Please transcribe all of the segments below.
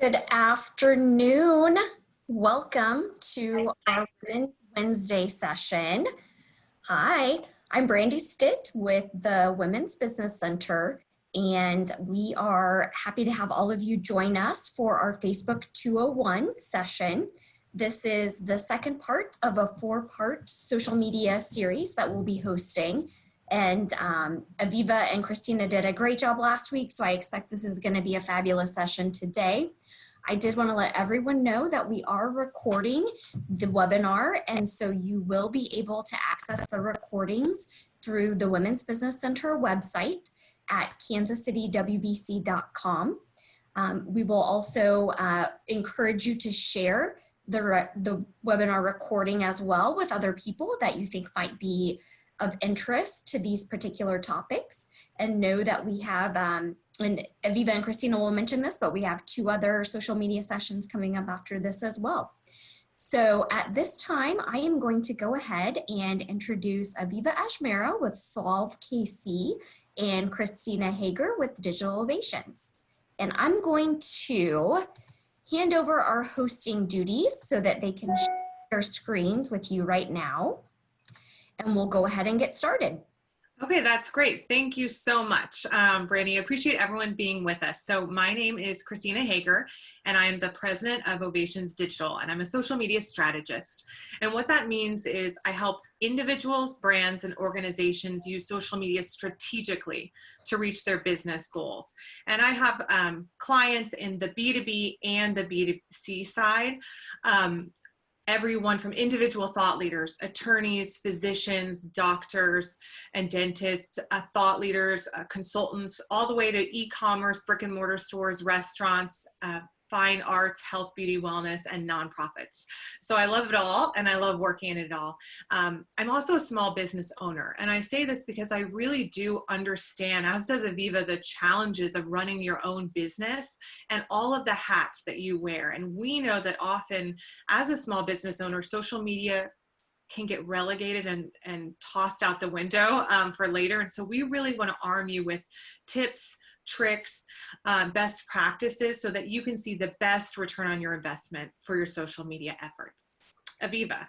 Good afternoon. Welcome to our Women's Wednesday session. Hi, I'm Brandy Stitt with the Women's Business Center, and we are happy to have all of you join us for our Facebook 201 session. This is the second part of a 4-part social media series that we'll be hosting. And Aviva and Christina did a great job last week, so I expect this is going to be a fabulous session today. I did want to let everyone know that we are recording the webinar, and so you will be able to access the recordings through the Women's Business Center website at kansascitywbc.com. We will also encourage you to share the webinar recording as well with other people that you think might be of interest to these particular topics, and know that we have, and Aviva and Christina will mention this, but we have 2 other social media sessions coming up after this as well. So at this time, I am going to go ahead and introduce Aviva Ajmera with Solve KC and Christina Hager with Digital Ovations. And I'm going to hand over our hosting duties so that they can share screens with you right now. And we'll go ahead and get started. Okay, that's great. Thank you so much, Brandy. I appreciate everyone being with us. So my name is Christina Hager, and I'm the president of Ovations Digital, and I'm a social media strategist. And what that means is I help individuals, brands, and organizations use social media strategically to reach their business goals. And I have clients in the B2B and the B2C side. Everyone from individual thought leaders, attorneys, physicians, doctors, and dentists, thought leaders, consultants, all the way to e-commerce, brick and mortar stores, restaurants, fine arts, health, beauty, wellness, and nonprofits. So I love it all, and I love working in it all. I'm also a small business owner, and I say this because I really do understand, as does Aviva, the challenges of running your own business and all of the hats that you wear. And we know that often, as a small business owner, social media can get relegated and tossed out the window for later. And so we really want to arm you with tips, tricks, best practices so that you can see the best return on your investment for your social media efforts. Aviva.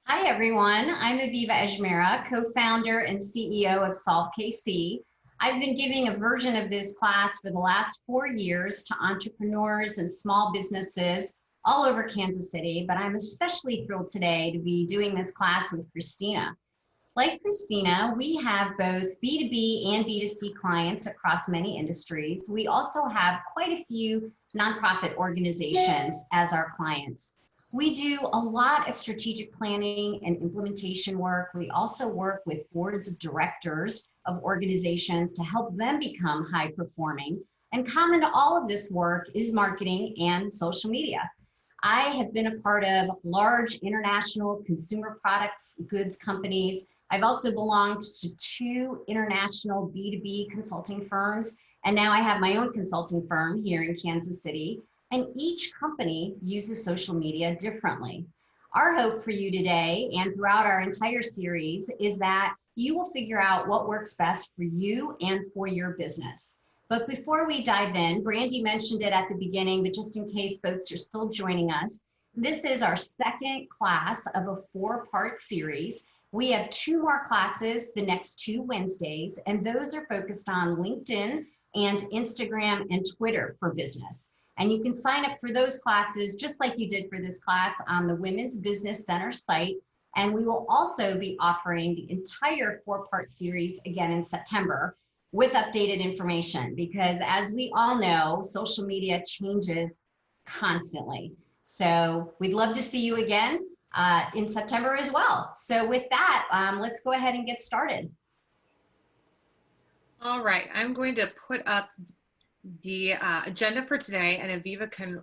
Hi, everyone. I'm Aviva Ajmera, co-founder and CEO of Solve KC. I've been giving a version of this class for the last 4 years to entrepreneurs and small businesses all over Kansas City, but I'm especially thrilled today to be doing this class with Christina. Like Christina, we have both B2B and B2C clients across many industries. We also have quite a few nonprofit organizations as our clients. We do a lot of strategic planning and implementation work. We also work with boards of directors of organizations to help them become high performing. And common to all of this work is marketing and social media. I have been a part of large international consumer products goods companies. I've also belonged to 2 international B2B consulting firms, and now I have my own consulting firm here in Kansas City, and each company uses social media differently. Our hope for you today and throughout our entire series is that you will figure out what works best for you and for your business. But before we dive in, Brandy mentioned it at the beginning, but just in case folks are still joining us, this is our second class of a 4-part series. We have 2 more classes the next 2 Wednesdays, and those are focused on LinkedIn and Instagram and Twitter for business. And you can sign up for those classes just like you did for this class on the Women's Business Center site. And we will also be offering the entire 4-part series again in September with updated information, because as we all know, social media changes constantly. So we'd love to see you again in September as well. So with that, let's go ahead and get started. All right, I'm going to put up the agenda for today, and Aviva can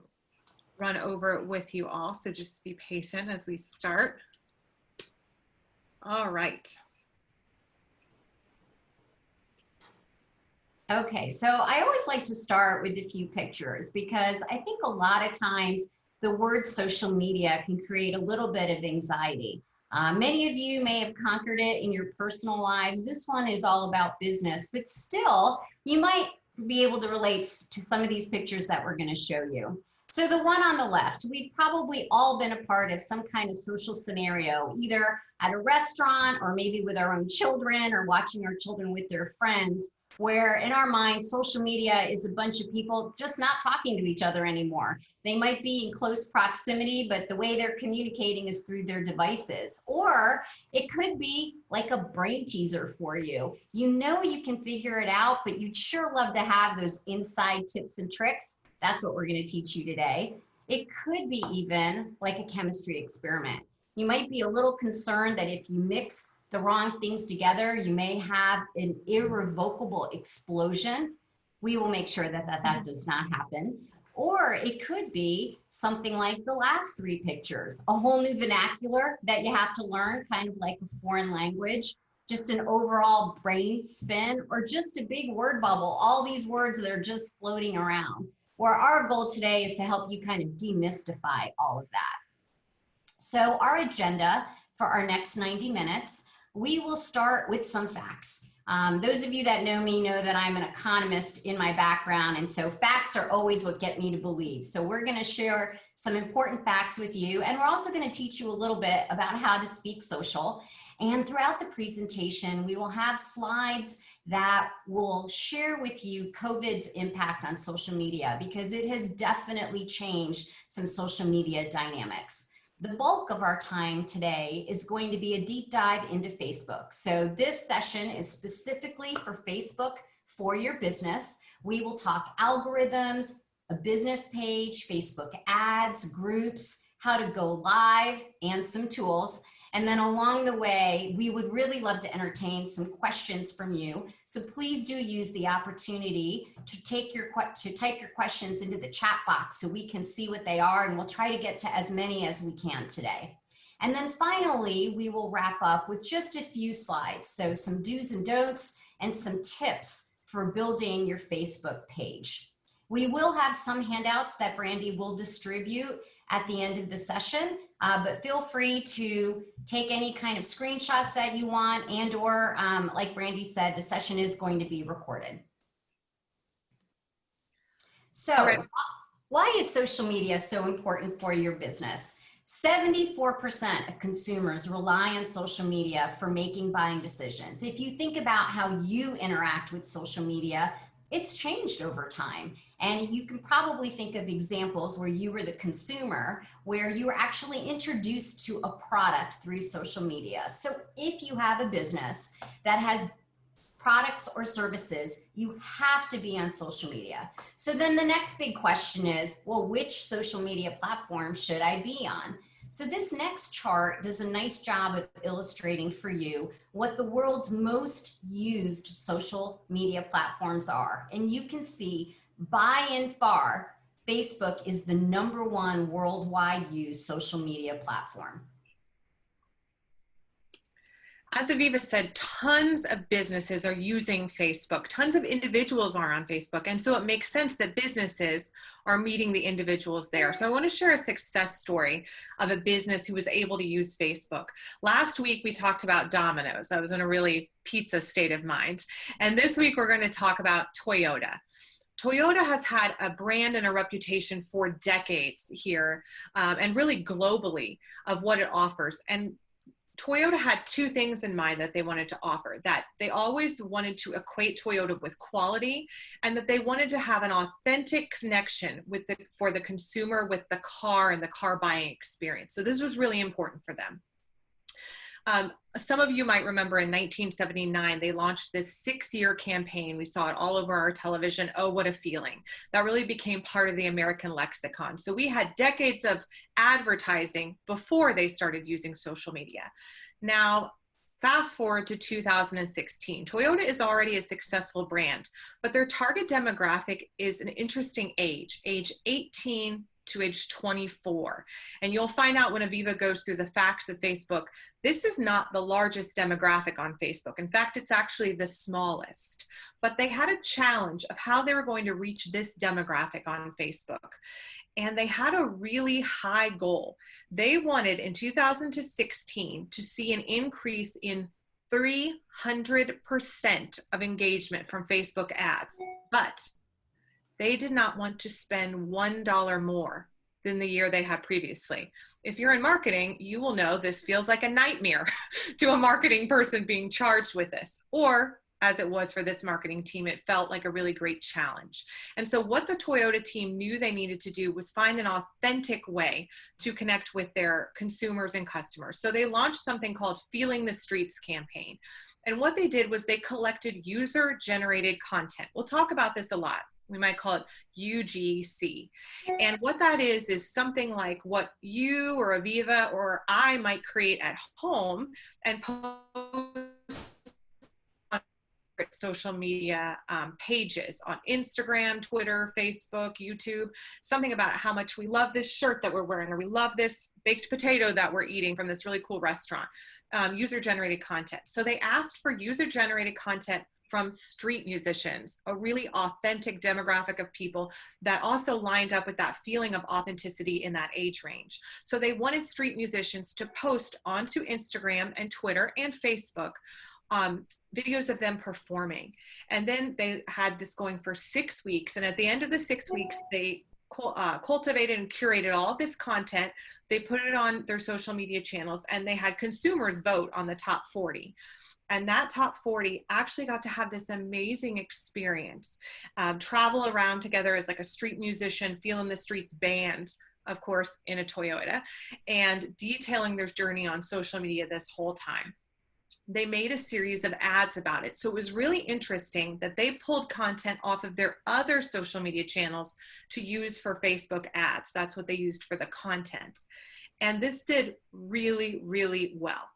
run over it with you all. So just be patient as we start. All right. Okay, so I always like to start with a few pictures because I think a lot of times the word social media can create a little bit of anxiety. Many of you may have conquered it in your personal lives. This one is all about business, but still you might be able to relate to some of these pictures that we're going to show you. So the one on the left, we've probably all been a part of some kind of social scenario, either at a restaurant or maybe with our own children or watching our children with their friends, where in our minds, social media is a bunch of people just not talking to each other anymore. They might be in close proximity, but the way they're communicating is through their devices. Or it could be like a brain teaser for you. You know you can figure it out, but you'd sure love to have those inside tips and tricks. That's what we're going to teach you today. It could be even like a chemistry experiment. You might be a little concerned that if you mix the wrong things together, you may have an irrevocable explosion. We will make sure that that does not happen. Or it could be something like the last three pictures, a whole new vernacular that you have to learn, kind of like a foreign language, just an overall brain spin, or just a big word bubble, all these words that are just floating around. Where our goal today is to help you kind of demystify all of that. So our agenda for our next 90 minutes, we will start with some facts. Those of you that know me know that I'm an economist in my background, and so facts are always what get me to believe. So we're going to share some important facts with you, and we're also going to teach you a little bit about how to speak social. And throughout the presentation, we will have slides that will share with you COVID's impact on social media, because it has definitely changed some social media dynamics. The bulk of our time today is going to be a deep dive into Facebook. So this session is specifically for Facebook for your business. We will talk algorithms, a business page, Facebook ads, groups, how to go live, and some tools. And then along the way, we would really love to entertain some questions from you. So please do use the opportunity to type your questions into the chat box so we can see what they are, and we'll try to get to as many as we can today. And then finally, we will wrap up with just a few slides. So some do's and don'ts and some tips for building your Facebook page. We will have some handouts that Brandy will distribute at the end of the session, but feel free to take any kind of screenshots that you want, and or like Brandy said, the session is going to be recorded. So why is social media so important for your business? 74% of consumers rely on social media for making buying decisions. If you think about how you interact with social media, it's changed over time. And you can probably think of examples where you were the consumer, where you were actually introduced to a product through social media. So if you have a business that has products or services, you have to be on social media. So then the next big question is, well, which social media platform should I be on? So this next chart does a nice job of illustrating for you what the world's most used social media platforms are. And you can see by and far, Facebook is the #1 worldwide used social media platform. As Aviva said, tons of businesses are using Facebook. Tons of individuals are on Facebook. And so it makes sense that businesses are meeting the individuals there. So I want to share a success story of a business who was able to use Facebook. Last week, we talked about Domino's. I was in a really pizza state of mind. And this week, we're going to talk about Toyota. Toyota has had a brand and a reputation for decades here, and really globally, of what it offers. And Toyota had two things in mind that they wanted to offer: that they always wanted to equate Toyota with quality, and that they wanted to have an authentic connection with for the consumer with the car and the car buying experience. So this was really important for them. Some of you might remember in 1979, they launched this 6-year campaign. We saw it all over our television. Oh, what a feeling. That really became part of the American lexicon. So we had decades of advertising before they started using social media. Now, fast forward to 2016. Toyota is already a successful brand, but their target demographic is an interesting age 18 to age 24. And you'll find out when Aviva goes through the facts of Facebook, this is not the largest demographic on Facebook. In fact, it's actually the smallest. But they had a challenge of how they were going to reach this demographic on Facebook. And they had a really high goal. They wanted in 2016 to see an increase in 300% of engagement from Facebook ads. But they did not want to spend $1 more than the year they had previously. If you're in marketing, you will know this feels like a nightmare to a marketing person being charged with this. Or as it was for this marketing team, it felt like a really great challenge. And so what the Toyota team knew they needed to do was find an authentic way to connect with their consumers and customers. So they launched something called Feeling the Streets campaign. And what they did was they collected user-generated content. We'll talk about this a lot. We might call it UGC. And what that is something like what you or Aviva or I might create at home and post social media pages on Instagram, Twitter, Facebook, YouTube, something about how much we love this shirt that we're wearing, or we love this baked potato that we're eating from this really cool restaurant, user-generated content. So they asked for user-generated content from street musicians, a really authentic demographic of people that also lined up with that feeling of authenticity in that age range. So they wanted street musicians to post onto Instagram and Twitter and Facebook videos of them performing. And then they had this going for 6 weeks. And at the end of the 6 weeks, they cultivated and curated all of this content. They put it on their social media channels, and they had consumers vote on the top 40. And that top 40 actually got to have this amazing experience, travel around together as like a street musician, Feeling the Streets band, of course, in a Toyota, and detailing their journey on social media this whole time. They made a series of ads about it. So it was really interesting that they pulled content off of their other social media channels to use for Facebook ads. That's what they used for the content. And this did really, really well.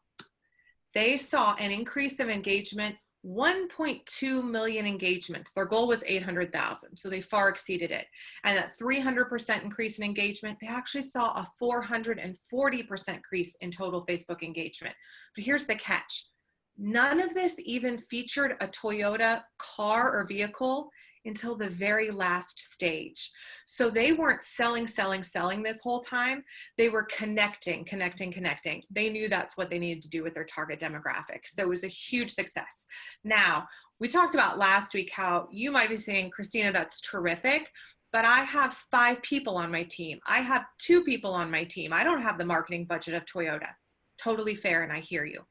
They saw an increase of engagement, 1.2 million engagements. Their goal was 800,000, so they far exceeded it. And that 300% increase in engagement, they actually saw a 440% increase in total Facebook engagement. But here's the catch. None of this even featured a Toyota car or vehicle until the very last stage. So they weren't selling this whole time. They were connecting. They knew that's what they needed to do with their target demographic. So it was a huge success. Now, we talked about last week how you might be saying, Christina, that's terrific, but I have 5 people on my team. I have 2 people on my team. I don't have the marketing budget of Toyota. Totally fair, and I hear you.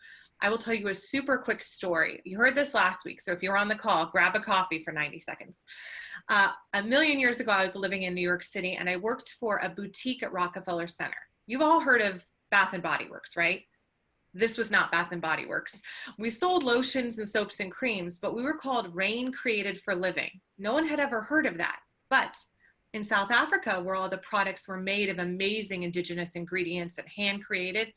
I will tell you a super quick story. You heard this last week, so if you're on the call, grab a coffee for 90 seconds. A million years ago, I was living in New York City, and I worked for a boutique at Rockefeller Center. You've all heard of Bath & Body Works, right? This was not Bath & Body Works. We sold lotions and soaps and creams, but we were called Rain Created for Living. No one had ever heard of that. But in South Africa, where all the products were made of amazing indigenous ingredients and hand created,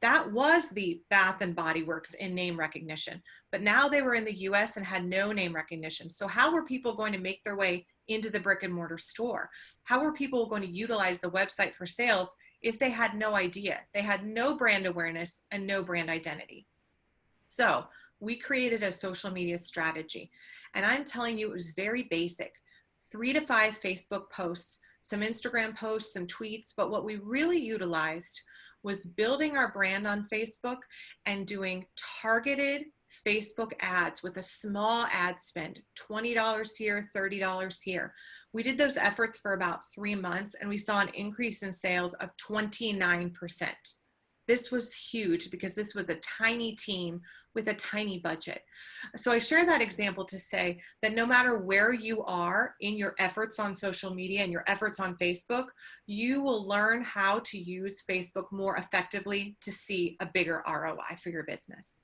that was the Bath & Body Works in name recognition. But now they were in the US and had no name recognition. So how were people going to make their way into the brick and mortar store? How were people going to utilize the website for sales if they had no idea? They had no brand awareness and no brand identity. So we created a social media strategy. And I'm telling you, it was very basic. 3 to 5 Facebook posts, some Instagram posts, some tweets. But what we really utilized was building our brand on Facebook and doing targeted Facebook ads with a small ad spend, $20 here, $30 here. We did those efforts for about 3 months, and we saw an increase in sales of 29%. This was huge because this was a tiny team with a tiny budget. So I share that example to say that no matter where you are in your efforts on social media and your efforts on Facebook, you will learn how to use Facebook more effectively to see a bigger ROI for your business.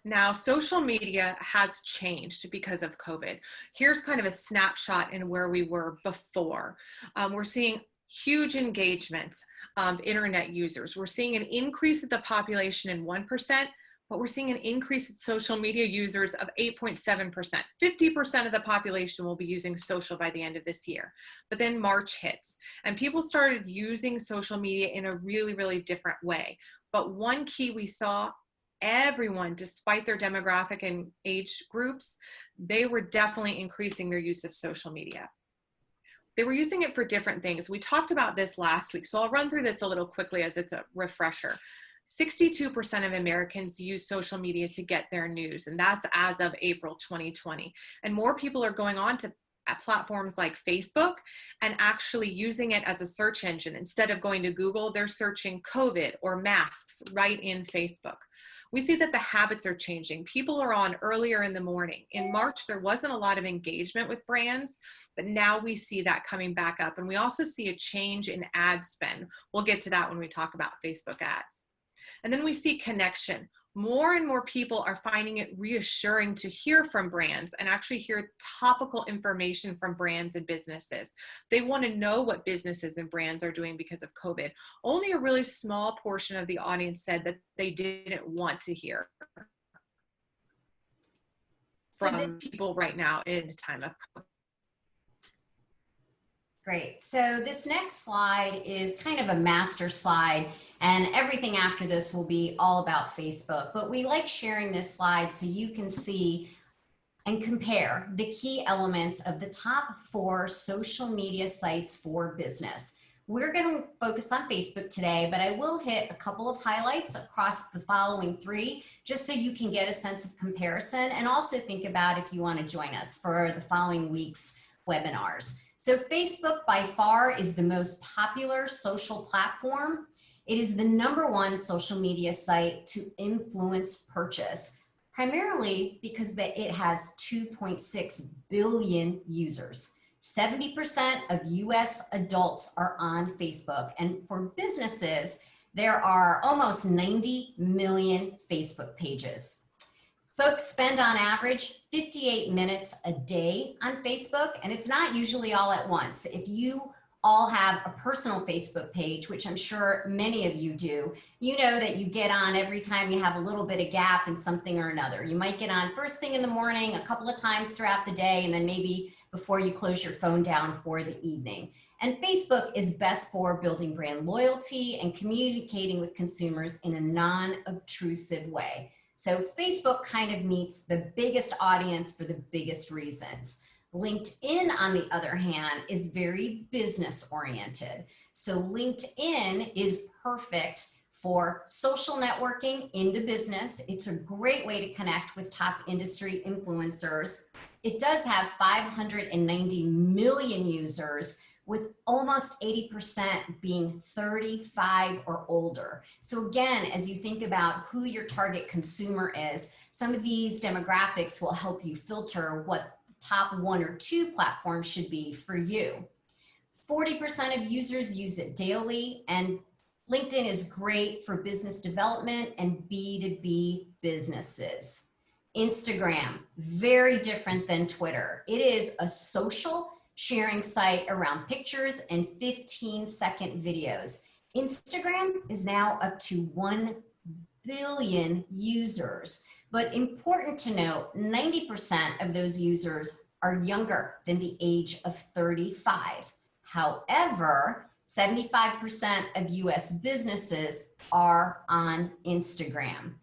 Now, social media has changed because of COVID. Here's kind of a snapshot in where we were before. We're seeing huge engagement of internet users. We're seeing an increase of the population in 1%, but we're seeing an increase in social media users of 8.7%. 50% of the population will be using social by the end of this year. But then March hits, and people started using social media in a really, really different way. But one key we saw, everyone, despite their demographic and age groups, they were definitely increasing their use of social media. They were using it for different things. We talked about this last week, so I'll run through this a little quickly as it's a refresher. 62% of Americans use social media to get their news, and that's as of April 2020. And more people are going on to platforms like Facebook and actually using it as a search engine. Instead of going to Google, they're searching COVID or masks right in Facebook. We see that the habits are changing. People are on earlier in the morning. In March, there wasn't a lot of engagement with brands, but now we see that coming back up. And we also see a change in ad spend. We'll get to that when we talk about Facebook ads. And then we see connection. More and more people are finding it reassuring to hear from brands and actually hear topical information from brands and businesses. They want to know what businesses and brands are doing because of COVID. Only a really small portion of the audience said that they didn't want to hear from people right now in time of COVID. Great. So this next slide is kind of a master slide, and everything after this will be all about Facebook. But we like sharing this slide so you can see and compare the key elements of the top 4 social media sites for business. We're going to focus on Facebook today, but I will hit a couple of highlights across the following 3, just so you can get a sense of comparison and also think about if you want to join us for the following week's webinars. So Facebook by far is the most popular social platform. It is the #1 social media site to influence purchase, primarily because it has 2.6 billion users. 70% of US adults are on Facebook, and for businesses, there are almost 90 million Facebook pages. Folks spend on average 58 minutes a day on Facebook, and it's not usually all at once. If you all have a personal Facebook page, which I'm sure many of you do, you know that you get on every time you have a little bit of gap in something or another. You might get on first thing in the morning, a couple of times throughout the day, and then maybe before you close your phone down for the evening. And Facebook is best for building brand loyalty and communicating with consumers in a non-obtrusive way. So Facebook kind of meets the biggest audience for the biggest reasons. LinkedIn, on the other hand, is very business oriented. So LinkedIn is perfect for social networking in the business. It's a great way to connect with top industry influencers. It does have 590 million users, with almost 80% being 35 or older. So again, as you think about who your target consumer is, some of these demographics will help you filter what top 1 or 2 platforms should be for you. 40% of users use it daily, and LinkedIn is great for business development and B2B businesses. Instagram, very different than Twitter. It is a social sharing site around pictures and 15-second videos. Instagram is now up to 1 billion users. But important to note, 90% of those users are younger than the age of 35. However, 75% of US businesses are on Instagram.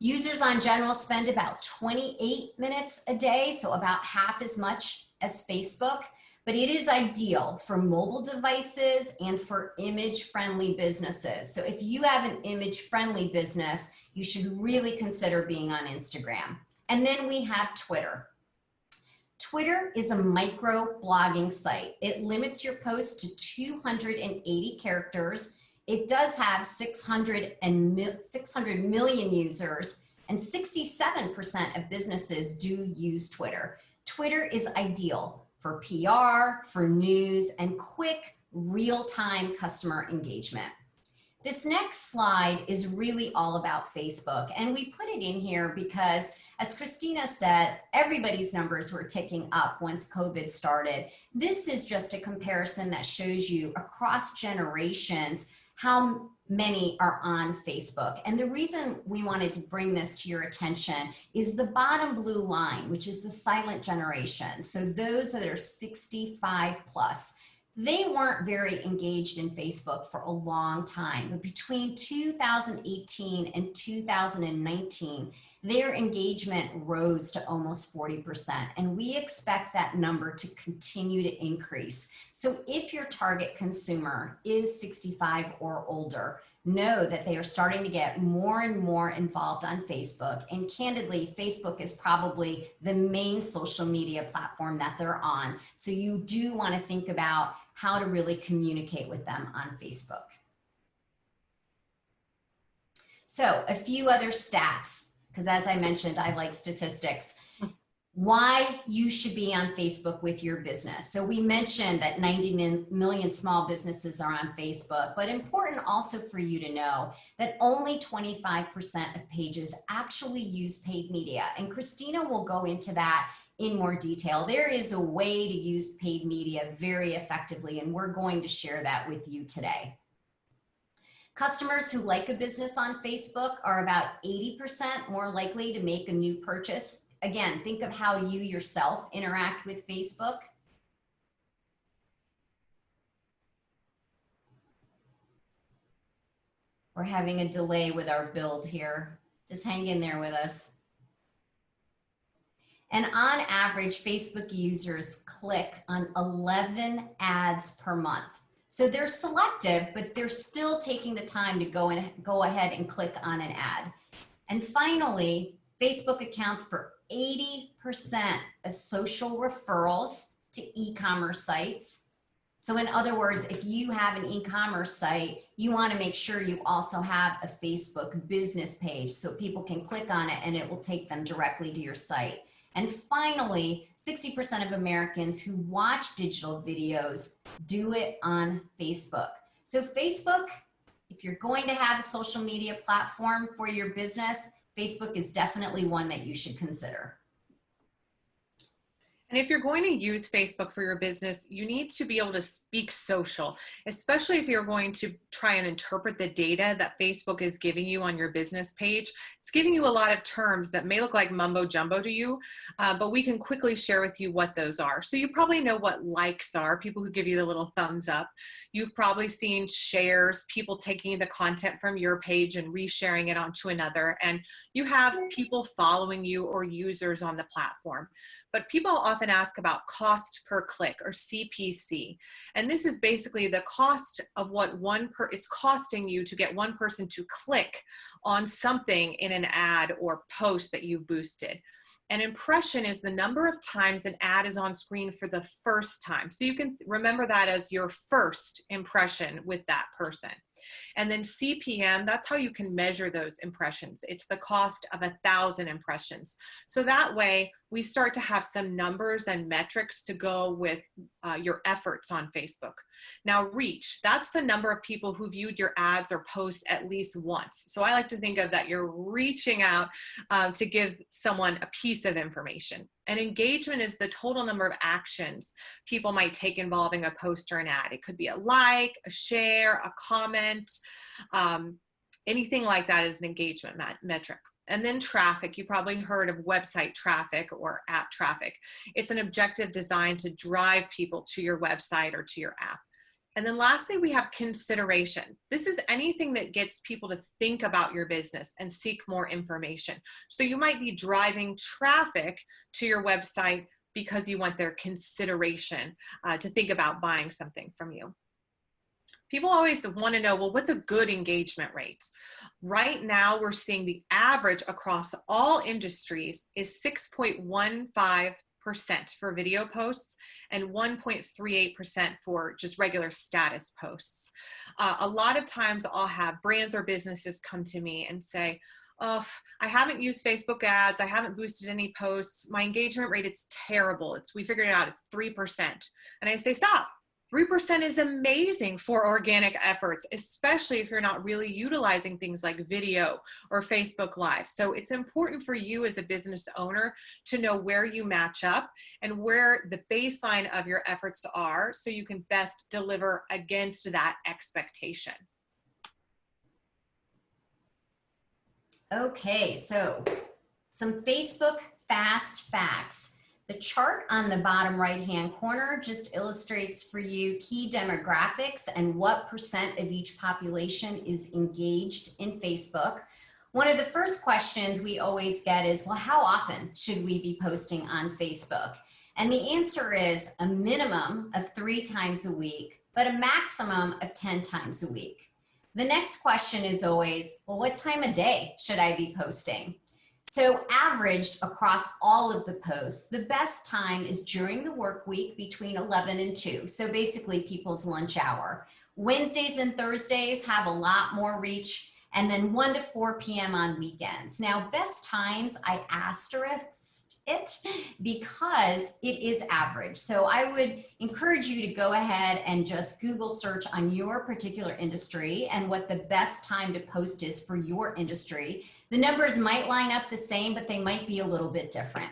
Users on general spend about 28 minutes a day, so about half as much as Facebook. But it is ideal for mobile devices and for image-friendly businesses. So if you have an image-friendly business, you should really consider being on Instagram. And then we have Twitter. Twitter is a micro blogging site. It limits your posts to 280 characters. It does have 600 million users, and 67% of businesses do use Twitter. Twitter is ideal for PR, for news, and quick, real-time customer engagement. This next slide is really all about Facebook, and we put it in here because, as Christina said, everybody's numbers were ticking up once COVID started. This is just a comparison that shows you across generations how many are on Facebook. And the reason we wanted to bring this to your attention is the bottom blue line, which is the silent generation. So those that are 65 plus, they weren't very engaged in Facebook for a long time. But between 2018 and 2019, their engagement rose to almost 40%. And we expect that number to continue to increase. So if your target consumer is 65 or older, know that they are starting to get more and more involved on Facebook. And candidly, Facebook is probably the main social media platform that they're on. So you do want to think about how to really communicate with them on Facebook. So a few other stats, because as I mentioned, I like statistics. Why you should be on Facebook with your business. So we mentioned that 90 million small businesses are on Facebook, but important also for you to know that only 25% of pages actually use paid media. And Christina will go into that in more detail. There is a way to use paid media very effectively, and we're going to share that with you today. Customers who like a business on Facebook are about 80% more likely to make a new purchase. Again, think of how you yourself interact with Facebook. We're having a delay with our build here. Just hang in there with us. And on average, Facebook users click on 11 ads per month. So they're selective, but they're still taking the time to go ahead and click on an ad. And finally, Facebook accounts for 80% of social referrals to e-commerce sites. So in other words, if you have an e-commerce site, you want to make sure you also have a Facebook business page so people can click on it and it will take them directly to your site. And finally, 60% of Americans who watch digital videos do it on Facebook. So Facebook, if you're going to have a social media platform for your business, Facebook is definitely one that you should consider. And if you're going to use Facebook for your business, you need to be able to speak social, especially if you're going to try and interpret the data that Facebook is giving you on your business page. It's giving you a lot of terms that may look like mumbo jumbo to you, but we can quickly share with you what those are. So you probably know what likes are, people who give you the little thumbs up. You've probably seen shares, people taking the content from your page and resharing it onto another. And you have people following you or users on the platform. But people often ask about cost per click, or CPC. And this is basically the cost of what it's costing you to get one person to click on something in an ad or post that you've boosted. An impression is the number of times an ad is on screen for the first time. So you can remember that as your first impression with that person. And then CPM, that's how you can measure those impressions. It's the cost of 1,000 impressions. So that way we start to have some numbers and metrics to go with your efforts on Facebook. Now reach, that's the number of people who viewed your ads or posts at least once. So I like to think of that you're reaching out to give someone a piece of information. And engagement is the total number of actions people might take involving a post or an ad. It could be a like, a share, a comment, anything like that is an engagement metric. And then traffic, you probably heard of website traffic or app traffic. It's an objective designed to drive people to your website or to your app. And then lastly, we have consideration. This is anything that gets people to think about your business and seek more information. So you might be driving traffic to your website because you want their consideration to think about buying something from you. People always want to know, well, what's a good engagement rate? Right now, we're seeing the average across all industries is 6.15% for video posts and 1.38% for just regular status posts. A lot of times I'll have brands or businesses come to me and say, oh, I haven't used Facebook ads. I haven't boosted any posts. My engagement rate, it's terrible. We figured it out. It's 3%. And I say, stop. 3% is amazing for organic efforts, especially if you're not really utilizing things like video or Facebook Live. So it's important for you as a business owner to know where you match up and where the baseline of your efforts are so you can best deliver against that expectation. Okay, so some Facebook fast facts. The chart on the bottom right-hand corner just illustrates for you key demographics and what percent of each population is engaged in Facebook. One of the first questions we always get is, well, how often should we be posting on Facebook? And the answer is a minimum of 3 times a week, but a maximum of 10 times a week. The next question is always, well, what time of day should I be posting? So averaged across all of the posts, the best time is during the work week between 11 and 2. So basically people's lunch hour. Wednesdays and Thursdays have a lot more reach, and then 1 to 4 p.m. on weekends. Now, best times, I asterisked it because it is average. So I would encourage you to go ahead and just Google search on your particular industry and what the best time to post is for your industry. The numbers might line up the same, but they might be a little bit different.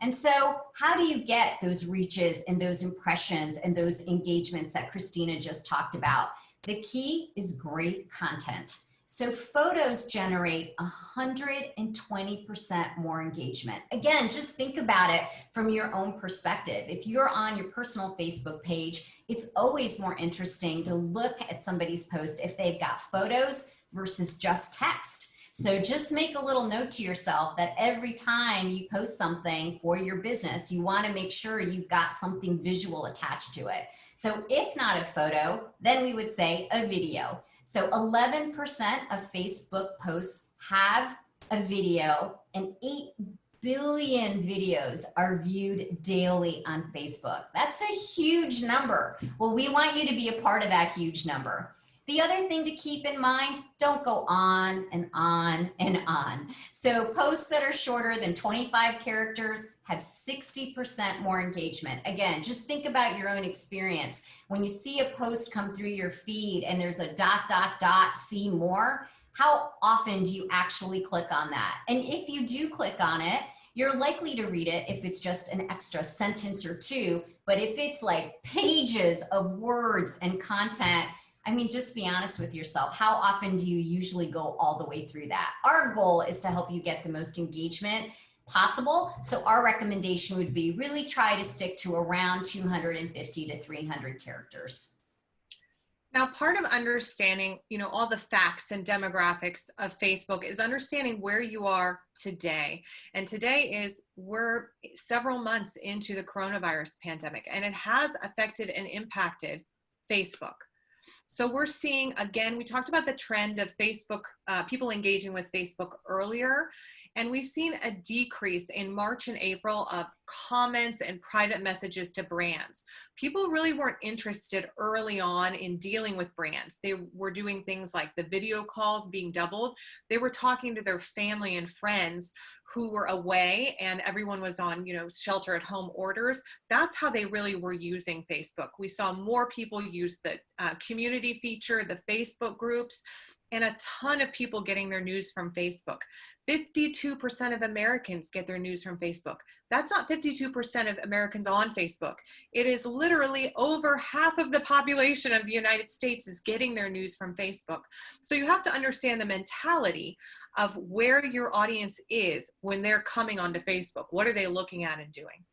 And so how do you get those reaches and those impressions and those engagements that Christina just talked about? The key is great content. So photos generate 120% more engagement. Again, just think about it from your own perspective. If you're on your personal Facebook page, it's always more interesting to look at somebody's post if they've got photos versus just text. So just make a little note to yourself that every time you post something for your business, you want to make sure you've got something visual attached to it. So if not a photo, then we would say a video. So 11% of Facebook posts have a video, and 8 billion videos are viewed daily on Facebook. That's a huge number. Well, we want you to be a part of that huge number. The other thing to keep in mind, don't go on and on and on. So posts that are shorter than 25 characters have 60% more engagement. Again, just think about your own experience. When you see a post come through your feed and there's a ... see more, how often do you actually click on that? And if you do click on it, you're likely to read it if it's just an extra sentence or two. But if it's like pages of words and content, I mean, just be honest with yourself. How often do you usually go all the way through that? Our goal is to help you get the most engagement possible. So our recommendation would be really try to stick to around 250 to 300 characters. Now, part of understanding, all the facts and demographics of Facebook is understanding where you are today. And today we're several months into the coronavirus pandemic, and it has affected and impacted Facebook. So we're seeing, again, we talked about the trend of Facebook, people engaging with Facebook earlier, and we've seen a decrease in March and April of comments and private messages to brands. People really weren't interested early on in dealing with brands. They were doing things like the video calls being doubled. They were talking to their family and friends who were away, and everyone was on, shelter at home orders. That's how they really were using Facebook. We saw more people use the community feature, the Facebook groups, and a ton of people getting their news from Facebook. 52% of Americans get their news from Facebook. That's not 52% of Americans on Facebook. It is literally over half of the population of the United States is getting their news from Facebook. So you have to understand the mentality of where your audience is when they're coming onto Facebook. What are they looking at and doing?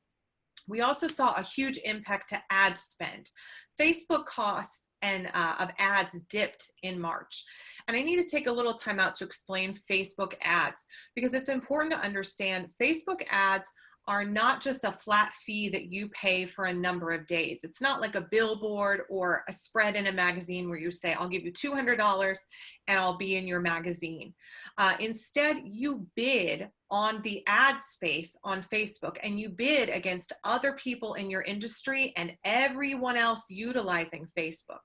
We also saw a huge impact to ad spend. Facebook costs of ads dipped in March. And I need to take a little time out to explain Facebook ads, because it's important to understand Facebook ads are not just a flat fee that you pay for a number of days. It's not like a billboard or a spread in a magazine where you say, I'll give you $200 and I'll be in your magazine. Instead, you bid on the ad space on Facebook, and you bid against other people in your industry and everyone else utilizing Facebook.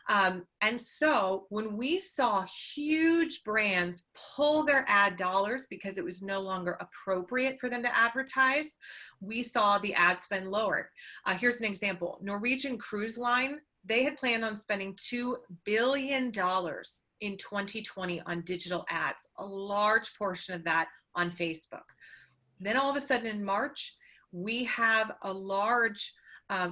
And so when we saw huge brands pull their ad dollars because it was no longer appropriate for them to advertise, we saw the ad spend lowered. Here's an example. Norwegian Cruise Line, they had planned on spending $2 billion in 2020 on digital ads, a large portion of that on Facebook. Then all of a sudden in March, we have a large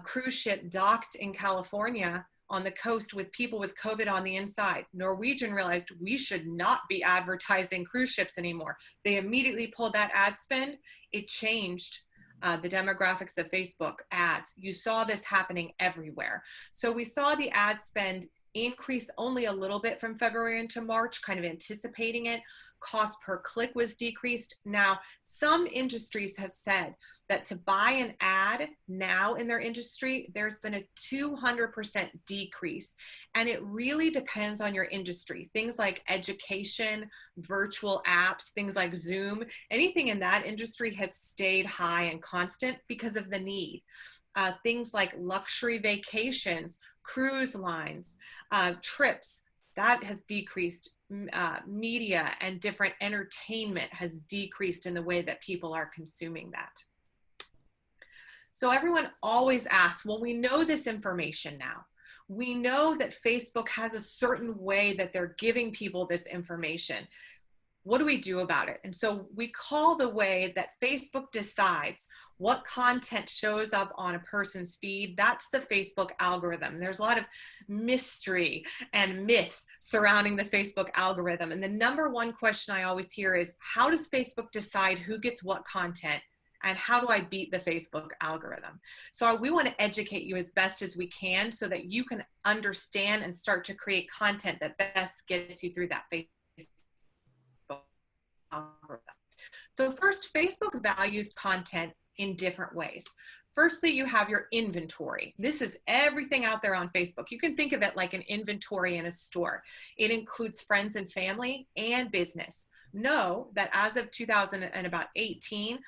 cruise ship docked in California on the coast with people with COVID on the inside. Norwegian realized we should not be advertising cruise ships anymore. They immediately pulled that ad spend. It changed the demographics of Facebook ads. You saw this happening everywhere. So we saw the ad spend increased only a little bit from February into March, kind of anticipating it. Cost per click was decreased. Now, some industries have said that to buy an ad now in their industry, there's been a 200% decrease. And it really depends on your industry. Things like education, virtual apps, things like Zoom, anything in that industry has stayed high and constant because of the need. Things like luxury vacations, cruise lines, trips, that has decreased. Media and different entertainment has decreased in the way that people are consuming that. So everyone always asks, well, we know this information now. We know that Facebook has a certain way that they're giving people this information. What do we do about it? And so we call the way that Facebook decides what content shows up on a person's feed. That's the Facebook algorithm. There's a lot of mystery and myth surrounding the Facebook algorithm. And the number one question I always hear is, how does Facebook decide who gets what content? And how do I beat the Facebook algorithm? So we want to educate you as best as we can so that you can understand and start to create content that best gets you through that Facebook algorithm. So first, Facebook values content in different ways. Firstly, you have your inventory. This is everything out there on Facebook. You can think of it like an inventory in a store. It includes friends and family and business. Know that as of 2018,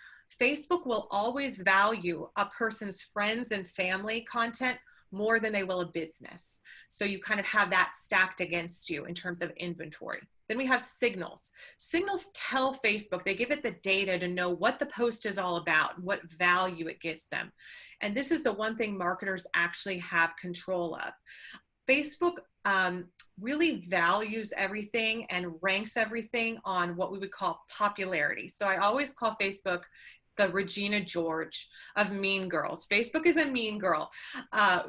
Facebook will always value a person's friends and family content more than they will a business. So you kind of have that stacked against you in terms of inventory. Then we have signals. Signals tell Facebook, they give it the data to know what the post is all about, what value it gives them. And this is the one thing marketers actually have control of. Facebook really values everything and ranks everything on what we would call popularity. So I always call Facebook the Regina George of Mean Girls. Facebook is a mean girl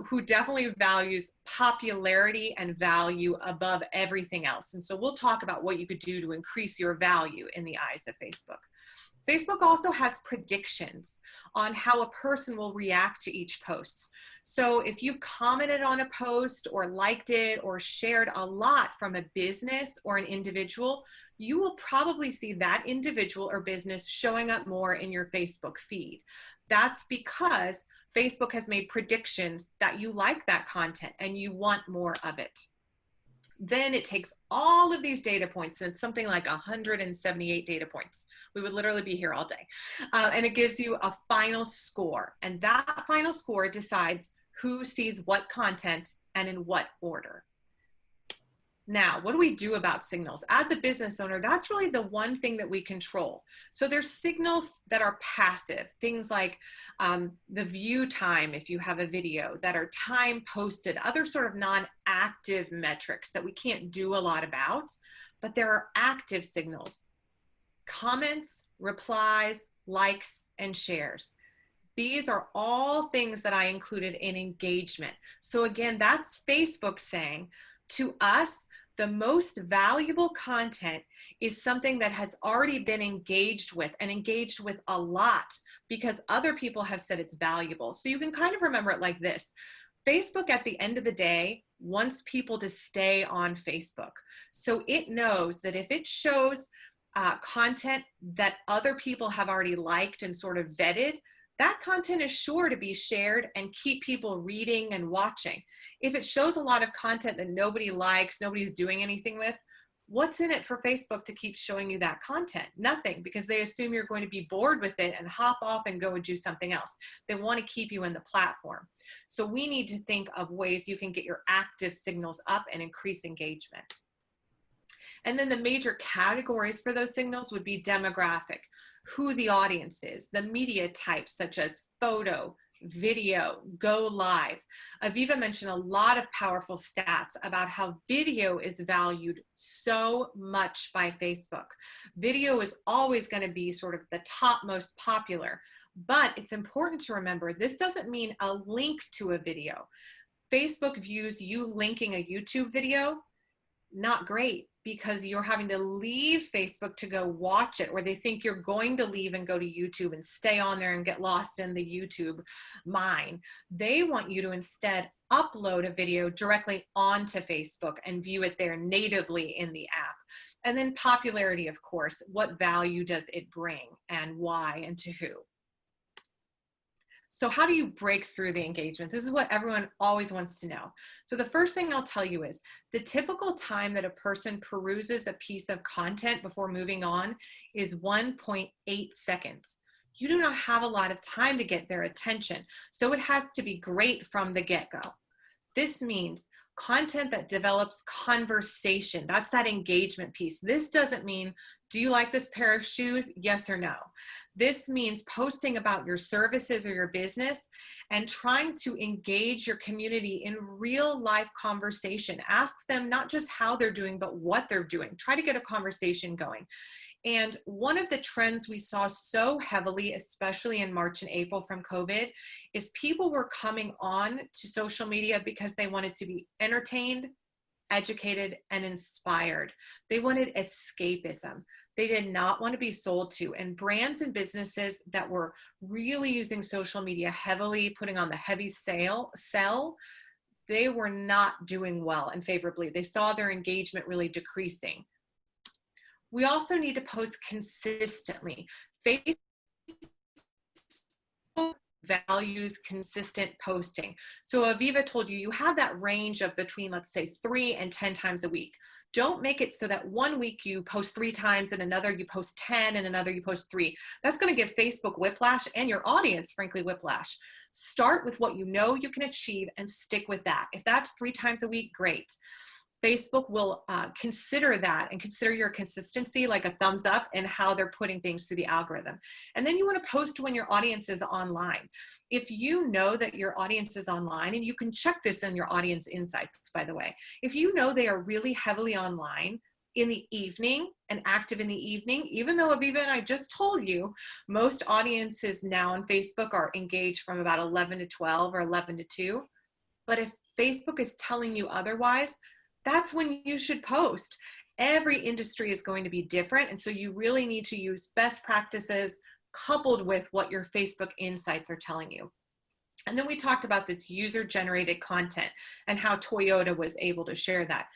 who definitely values popularity and value above everything else. And so we'll talk about what you could do to increase your value in the eyes of Facebook. Facebook also has predictions on how a person will react to each post. So if you commented on a post or liked it or shared a lot from a business or an individual, you will probably see that individual or business showing up more in your Facebook feed. That's because Facebook has made predictions that you like that content and you want more of it. Then it takes all of these data points, and it's something like 178 data points. We would literally be here all day. And it gives you a final score. And that final score decides who sees what content and in what order. Now, what do we do about signals? As a business owner, that's really the one thing that we control. So there's signals that are passive, things like the view time if you have a video, that are time posted, other sort of non-active metrics that we can't do a lot about, but there are active signals: comments, replies, likes, and shares. These are all things that I included in engagement. So again, that's Facebook saying, to us, the most valuable content is something that has already been engaged with, and engaged with a lot, because other people have said it's valuable. So you can kind of remember it like this. Facebook, at the end of the day, wants people to stay on Facebook. So it knows that if it shows content that other people have already liked and sort of vetted, that content is sure to be shared and keep people reading and watching. If it shows a lot of content that nobody likes, nobody's doing anything with, what's in it for Facebook to keep showing you that content? Nothing, because they assume you're going to be bored with it and hop off and go and do something else. They want to keep you in the platform. So we need to think of ways you can get your active signals up and increase engagement. And then the major categories for those signals would be demographic, who the audience is, the media types such as photo, video, go live. Aviva mentioned a lot of powerful stats about how video is valued so much by Facebook. Video is always going to be sort of the top most popular, but it's important to remember this doesn't mean a link to a video. Facebook views you linking a YouTube video not great. because you're having to leave Facebook to go watch it, or they think you're going to leave and go to YouTube and stay on there and get lost in the YouTube mine. They want you to instead upload a video directly onto Facebook and view it there natively in the app. And then popularity, of course, what value does it bring and why and to who? So how do you break through the engagement? This is what everyone always wants to know. So the first thing I'll tell you is the typical time that a person peruses a piece of content before moving on is 1.8 seconds. You do not have a lot of time to get their attention, so it has to be great from the get-go. This means content that develops conversation. That's that engagement piece. This doesn't mean, do you like this pair of shoes? Yes or no. This means posting about your services or your business and trying to engage your community in real life conversation. Ask them not just how they're doing, but what they're doing. Try to get a conversation going. And one of the trends we saw so heavily, especially in March and April from COVID, is people were coming on to social media because they wanted to be entertained, educated, and inspired. They wanted escapism. They did not want to be sold to. And brands and businesses that were really using social media heavily, putting on the heavy sell, they were not doing well and favorably. They saw their engagement really decreasing. We also need to post consistently. Facebook values consistent posting. So Aviva told you, you have that range of between, let's say, 3 and 10 times a week. Don't make it so that one week you post 3 times and another you post 10 and another you post 3. That's going to give Facebook whiplash and your audience, frankly, whiplash. Start with what you know you can achieve and stick with that. If that's 3 times a week, great. Facebook will consider that and consider your consistency like a thumbs up and how they're putting things through the algorithm. And then you want to post when your audience is online. If you know that your audience is online, and you can check this in your audience insights, by the way, if you know they are really heavily online in the evening and active in the evening, even though Aviva and I just told you, most audiences now on Facebook are engaged from about 11 to 12 or 11 to 2. But if Facebook is telling you otherwise, that's when you should post. Every industry is going to be different, and so you really need to use best practices coupled with what your Facebook insights are telling you. And then we talked about this user-generated content and how Toyota was able to share that.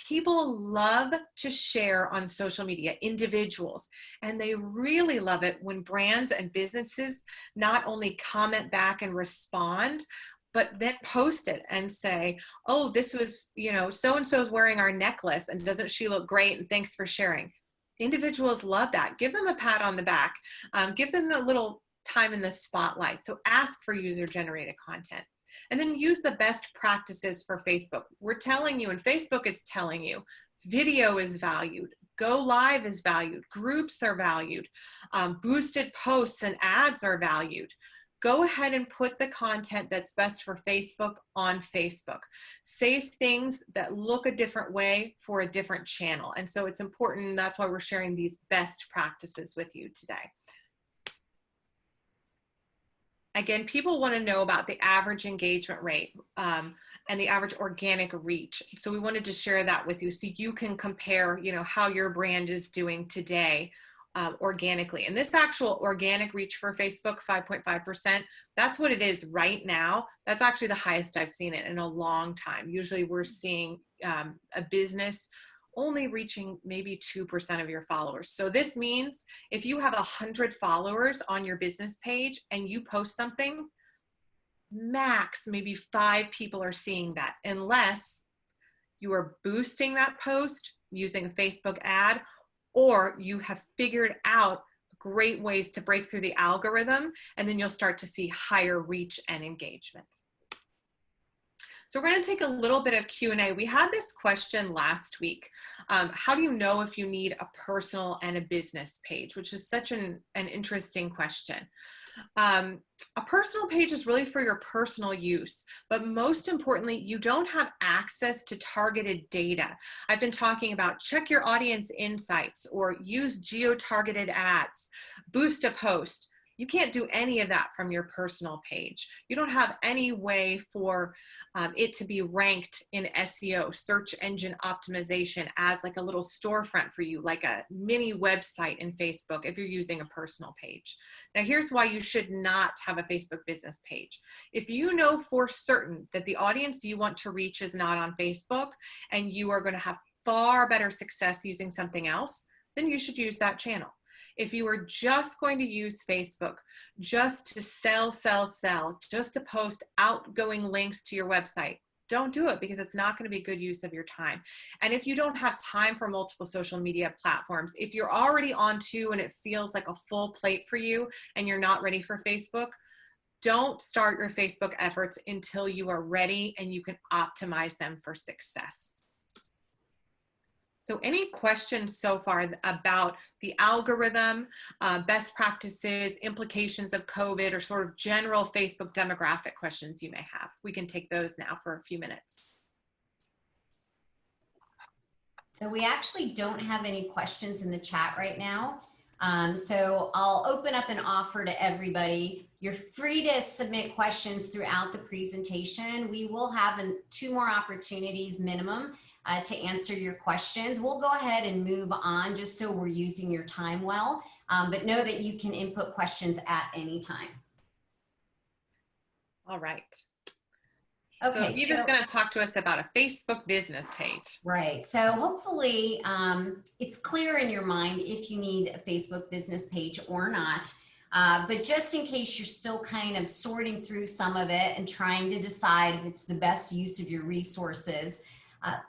People love to share on social media, individuals, and they really love it when brands and businesses not only comment back and respond, but then post it and say, oh, this was, so-and-so is wearing our necklace and doesn't she look great? And thanks for sharing. Individuals love that. Give them a pat on the back. Give them a little time in the spotlight. So ask for user-generated content. And then use the best practices for Facebook. We're telling you, and Facebook is telling you, video is valued. Go live is valued. Groups are valued. Boosted posts and ads are valued. Go ahead and put the content that's best for Facebook on Facebook. Save things that look a different way for a different channel. And so it's important, that's why we're sharing these best practices with you today. Again, people want to know about the average engagement rate and the average organic reach. So we wanted to share that with you so you can compare, how your brand is doing today organically. And this actual organic reach for Facebook, 5.5%, that's what it is right now. That's actually the highest I've seen it in a long time. Usually we're seeing a business only reaching maybe 2% of your followers. So this means if you have 100 followers on your business page and you post something, max maybe 5 people are seeing that, unless you are boosting that post using a Facebook ad, or you have figured out great ways to break through the algorithm, and then you'll start to see higher reach and engagement. So we're going to take a little bit of Q&A. We had this question last week. How do you know if you need a personal and a business page, which is such an interesting question. A personal page is really for your personal use, but most importantly, you don't have access to targeted data. I've been talking about check your audience insights or use geo-targeted ads, boost a post. You can't do any of that from your personal page. You don't have any way for it to be ranked in SEO, search engine optimization, as like a little storefront for you, like a mini website in Facebook if you're using a personal page. Now, here's why you should not have a Facebook business page. If you know for certain that the audience you want to reach is not on Facebook and you are going to have far better success using something else, then you should use that channel. If you are just going to use Facebook just to sell, just to post outgoing links to your website, don't do it, because it's not going to be good use of your time. And if you don't have time for multiple social media platforms, if you're already on two and it feels like a full plate for you and you're not ready for Facebook, don't start your Facebook efforts until you are ready and you can optimize them for success. So any questions so far about the algorithm, best practices, implications of COVID, or sort of general Facebook demographic questions you may have? We can take those now for a few minutes. So we actually don't have any questions in the chat right now. So I'll open up an offer to everybody. You're free to submit questions throughout the presentation. We will have 2 more opportunities minimum to answer your questions. We'll go ahead and move on just so we're using your time well, but know that you can input questions at any time. All right. Okay, so Eva's going to talk to us about a Facebook business page. Right. So hopefully it's clear in your mind if you need a Facebook business page or not. But just in case you're still kind of sorting through some of it and trying to decide if it's the best use of your resources,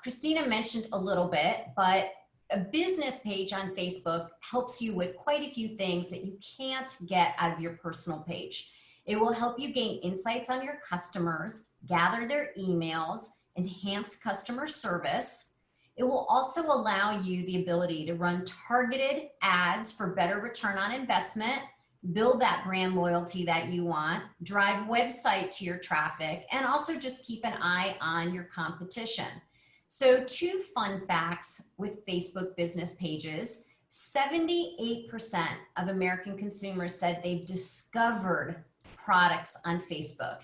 Christina mentioned a little bit, but a business page on Facebook helps you with quite a few things that you can't get out of your personal page. It will help you gain insights on your customers, gather their emails, enhance customer service. It will also allow you the ability to run targeted ads for better return on investment, build that brand loyalty that you want, drive website to your traffic, and also just keep an eye on your competition. So 2 fun facts with Facebook business pages. 78% of American consumers said they've discovered products on Facebook,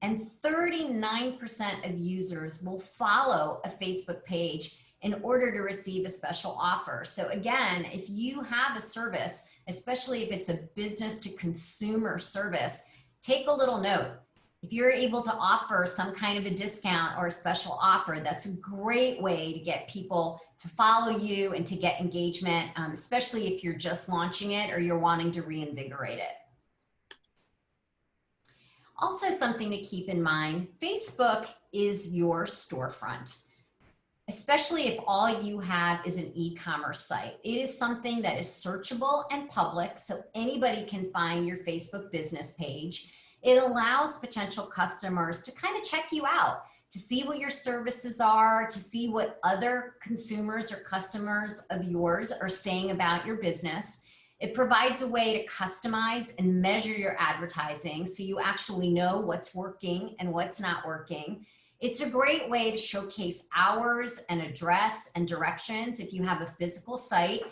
and 39% of users will follow a Facebook page in order to receive a special offer. So again, if you have a service, especially if it's a business to consumer service, take a little note. If you're able to offer some kind of a discount or a special offer, that's a great way to get people to follow you and to get engagement, especially if you're just launching it or you're wanting to reinvigorate it. Also, something to keep in mind, Facebook is your storefront, especially if all you have is an e-commerce site. It is something that is searchable and public, so anybody can find your Facebook business page. It allows potential customers to kind of check you out, to see what your services are, to see what other consumers or customers of yours are saying about your business. It provides a way to customize and measure your advertising so you actually know what's working and what's not working. It's a great way to showcase hours and address and directions. If you have a physical site,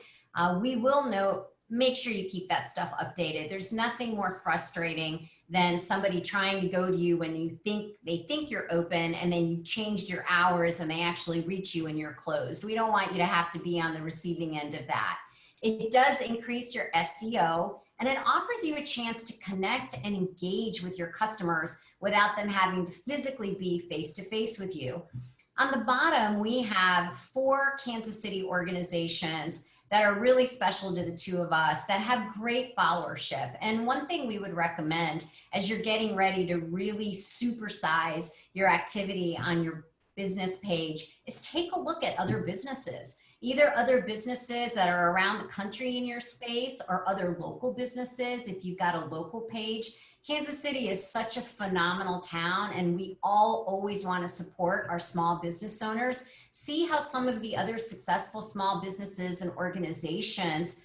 we will note, make sure you keep that stuff updated. There's nothing more frustrating than somebody trying to go to you when they think you're open and then you've changed your hours and they actually reach you and you're closed. We don't want you to have to be on the receiving end of that. It does increase your SEO, and it offers you a chance to connect and engage with your customers without them having to physically be face-to-face with you. On the bottom, we have 4 Kansas City organizations that are really special to the 2 of us that have great followership. And one thing we would recommend as you're getting ready to really supersize your activity on your business page is take a look at other businesses. Either other businesses that are around the country in your space or other local businesses if you've got a local page. Kansas City is such a phenomenal town and we all always want to support our small business owners. See how some of the other successful small businesses and organizations,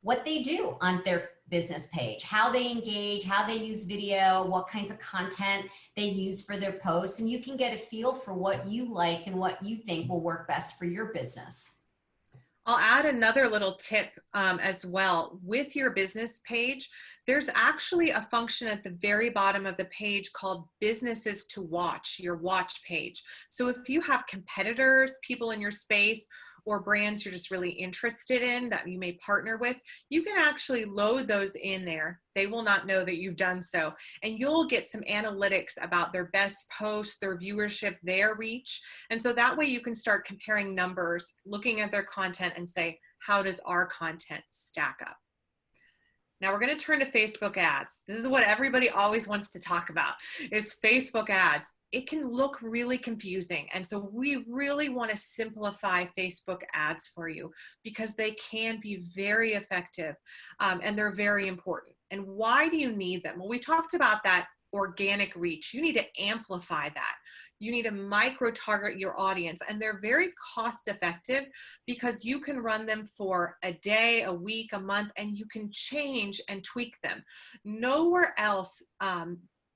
what they do on their business page, how they engage, how they use video, what kinds of content they use for their posts, and you can get a feel for what you like and what you think will work best for your business. I'll add another little tip as well. With your business page, there's actually a function at the very bottom of the page called businesses to watch, your watch page. So if you have competitors, people in your space, or brands you're just really interested in that you may partner with, you can actually load those in there. They will not know that you've done so. And you'll get some analytics about their best posts, their viewership, their reach. And so that way you can start comparing numbers, looking at their content and say, how does our content stack up? Now we're going to turn to Facebook ads. This is what everybody always wants to talk about, is Facebook ads. It can look really confusing. And so we really want to simplify Facebook ads for you because they can be very effective and they're very important. And why do you need them? Well, we talked about that organic reach. You need to amplify that. You need to micro target your audience, and they're very cost effective because you can run them for a day, a week, a month, and you can change and tweak them. Nowhere else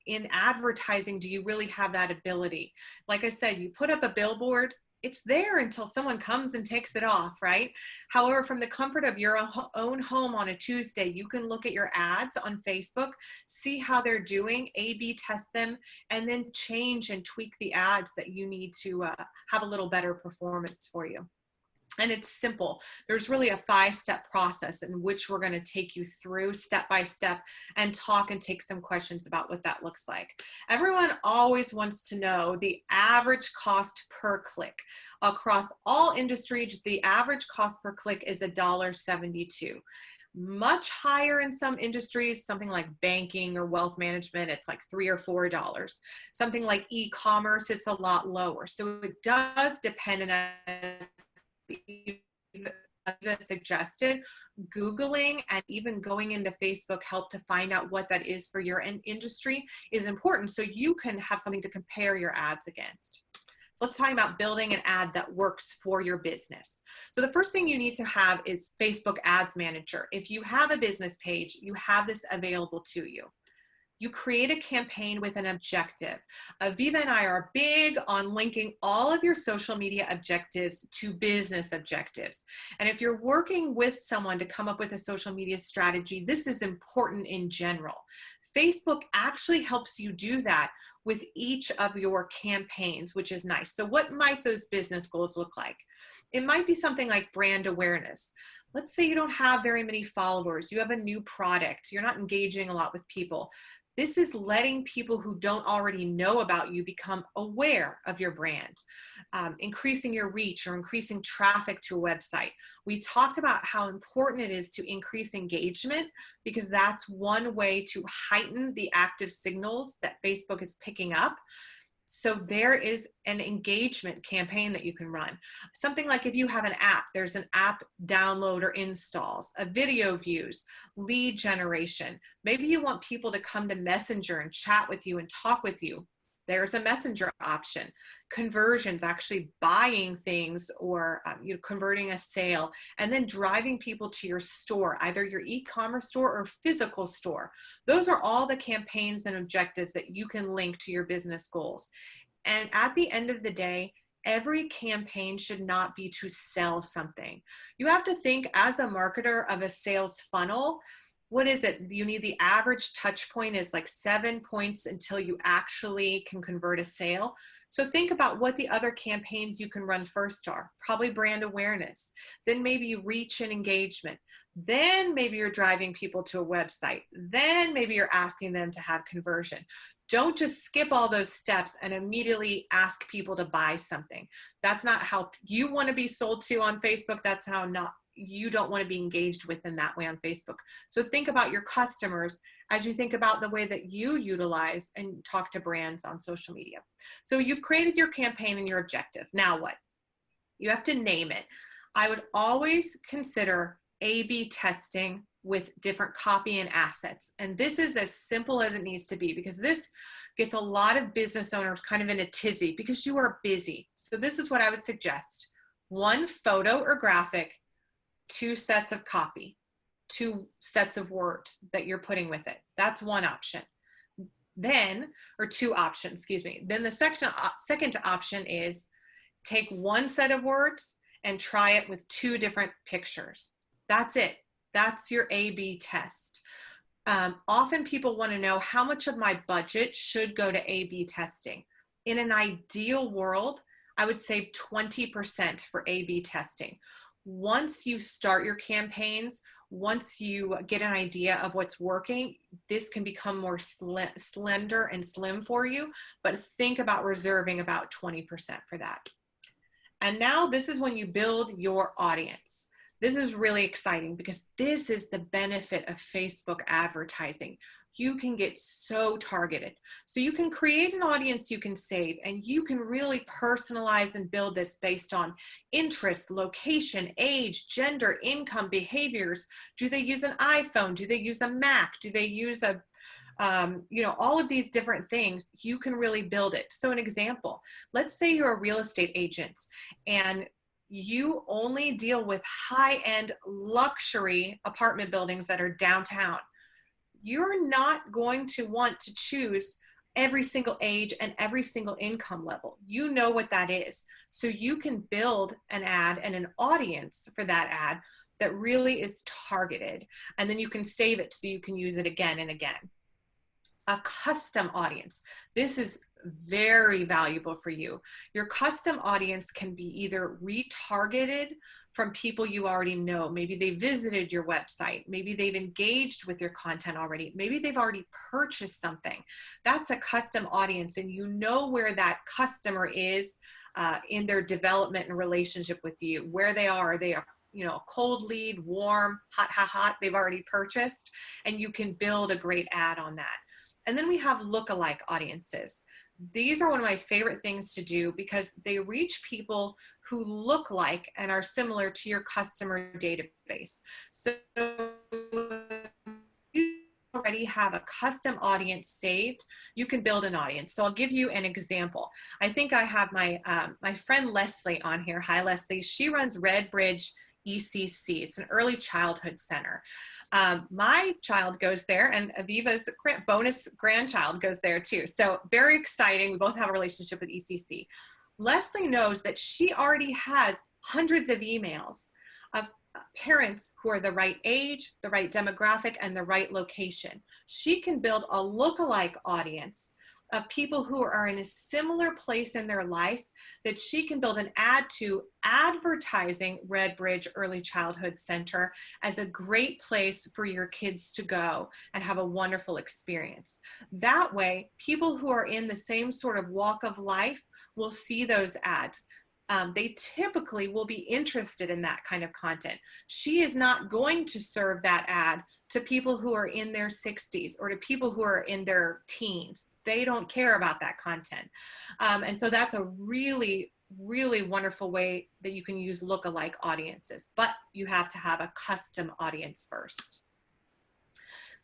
in advertising do you really have that ability. Like I said, you put up a billboard, it's there until someone comes and takes it off, right? However, from the comfort of your own home on a Tuesday, you can look at your ads on Facebook, see how they're doing, A/B test them, and then change and tweak the ads that you need to have a little better performance for you. And it's simple. There's really a 5-step process in which we're going to take you through step by step and talk and take some questions about what that looks like. Everyone always wants to know the average cost per click. Across all industries, the average cost per click is $1.72. Much higher in some industries, something like banking or wealth management, it's like $3 or $4. Something like e-commerce, it's a lot lower. So it does depend on suggested, Googling and even going into Facebook help to find out what that is for your industry is important so you can have something to compare your ads against. So let's talk about building an ad that works for your business. So the first thing you need to have is Facebook Ads Manager. If you have a business page, you have this available to you. You create a campaign with an objective. Aviva and I are big on linking all of your social media objectives to business objectives. And if you're working with someone to come up with a social media strategy, this is important in general. Facebook actually helps you do that with each of your campaigns, which is nice. So what might those business goals look like? It might be something like brand awareness. Let's say you don't have very many followers. You have a new product. You're not engaging a lot with people. This is letting people who don't already know about you become aware of your brand, increasing your reach or increasing traffic to a website. We talked about how important it is to increase engagement because that's one way to heighten the active signals that Facebook is picking up. So there is an engagement campaign that you can run. Something like if you have an app, there's an app download or installs, a video views, lead generation. Maybe you want people to come to Messenger and chat with you and talk with you. There's a messenger option. Conversions, actually buying things or converting a sale, and then driving people to your store, either your e-commerce store or physical store. Those are all the campaigns and objectives that you can link to your business goals. And at the end of the day, every campaign should not be to sell something. You have to think as a marketer of a sales funnel. What is it? You need the average touch point is like 7 points until you actually can convert a sale. So think about what the other campaigns you can run first are. Probably brand awareness, then maybe reach and engagement. Then maybe you're driving people to a website. Then maybe you're asking them to have conversion. Don't just skip all those steps and immediately ask people to buy something. That's not how you want to be sold to on Facebook. That's how you don't want to be engaged with in that way on Facebook. So think about your customers as you think about the way that you utilize and talk to brands on social media. So you've created your campaign and your objective. Now what? You have to name it. I would always consider A/B testing with different copy and assets. And this is as simple as it needs to be because this gets a lot of business owners kind of in a tizzy because you are busy. So this is what I would suggest. 1 photo or graphic, 2 sets of copy, 2 sets of words that you're putting with it. That's one option. Then, or 2 options, excuse me. Then the second option is take 1 set of words and try it with 2 different pictures. That's it. That's your A/B test. Often people want to know how much of my budget should go to A/B testing. In an ideal world, I would save 20% for A/B testing. Once you start your campaigns, once you get an idea of what's working, this can become more slender and slim for you, but think about reserving about 20% for that. And now this is when you build your audience. This is really exciting because this is the benefit of Facebook advertising. You can get so targeted. So you can create an audience you can save, and you can really personalize and build this based on interest, location, age, gender, income, behaviors. Do they use an iPhone? Do they use a Mac? Do they use a all of these different things? You can really build it. So an example, let's say you're a real estate agent and you only deal with high-end luxury apartment buildings that are downtown. You're not going to want to choose every single age and every single income level. You know what that is. So you can build an ad and an audience for that ad that really is targeted. And then you can save it so you can use it again and again. A custom audience. This is very valuable for you. Your custom audience can be either retargeted from people you already know. Maybe they visited your website. Maybe they've engaged with your content already. Maybe they've already purchased something. That's a custom audience, and you know where that customer is in their development and relationship with you, where they are. They are cold lead, warm, hot, they've already purchased, and you can build a great ad on that. And then we have lookalike audiences. These are one of my favorite things to do because they reach people who look like and are similar to your customer database. So you already have a custom audience saved, you can build an audience. So I'll give you an example. I think I have my friend Leslie on here. Hi, Leslie. She runs Redbridge ECC. It's an early childhood center. My child goes there, and Aviva's bonus grandchild goes there too. So very exciting. We both have a relationship with ECC. Leslie knows that she already has hundreds of emails of parents who are the right age, the right demographic, and the right location. She can build a lookalike audience of people who are in a similar place in their life that she can build an ad to, advertising Redbridge Early Childhood Center as a great place for your kids to go and have a wonderful experience. That way, people who are in the same sort of walk of life will see those ads. They typically will be interested in that kind of content. She is not going to serve that ad to people who are in their 60s or to people who are in their teens. They don't care about that content. And so that's a really, really wonderful way that you can use lookalike audiences, but you have to have a custom audience first.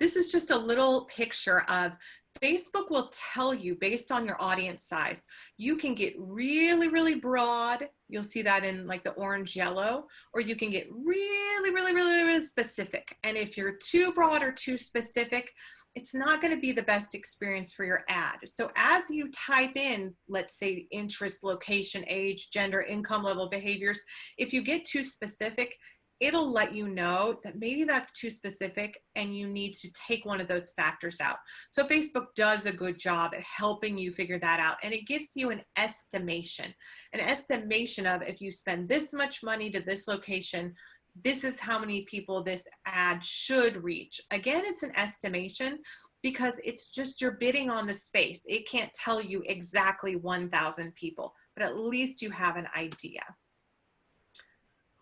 This is just a little picture of Facebook will tell you based on your audience size. You can get really, really broad. You'll see that in like the orange yellow, or you can get really, really, really, really specific. And if you're too broad or too specific, it's not going to be the best experience for your ad. So as you type in, let's say interest, location, age, gender, income level, behaviors, if you get too specific, it'll let you know that maybe that's too specific and you need to take one of those factors out. So Facebook does a good job at helping you figure that out, and it gives you an estimation of if you spend this much money to this location, this is how many people this ad should reach. Again, it's an estimation because it's just you're bidding on the space. It can't tell you exactly 1,000 people, but at least you have an idea.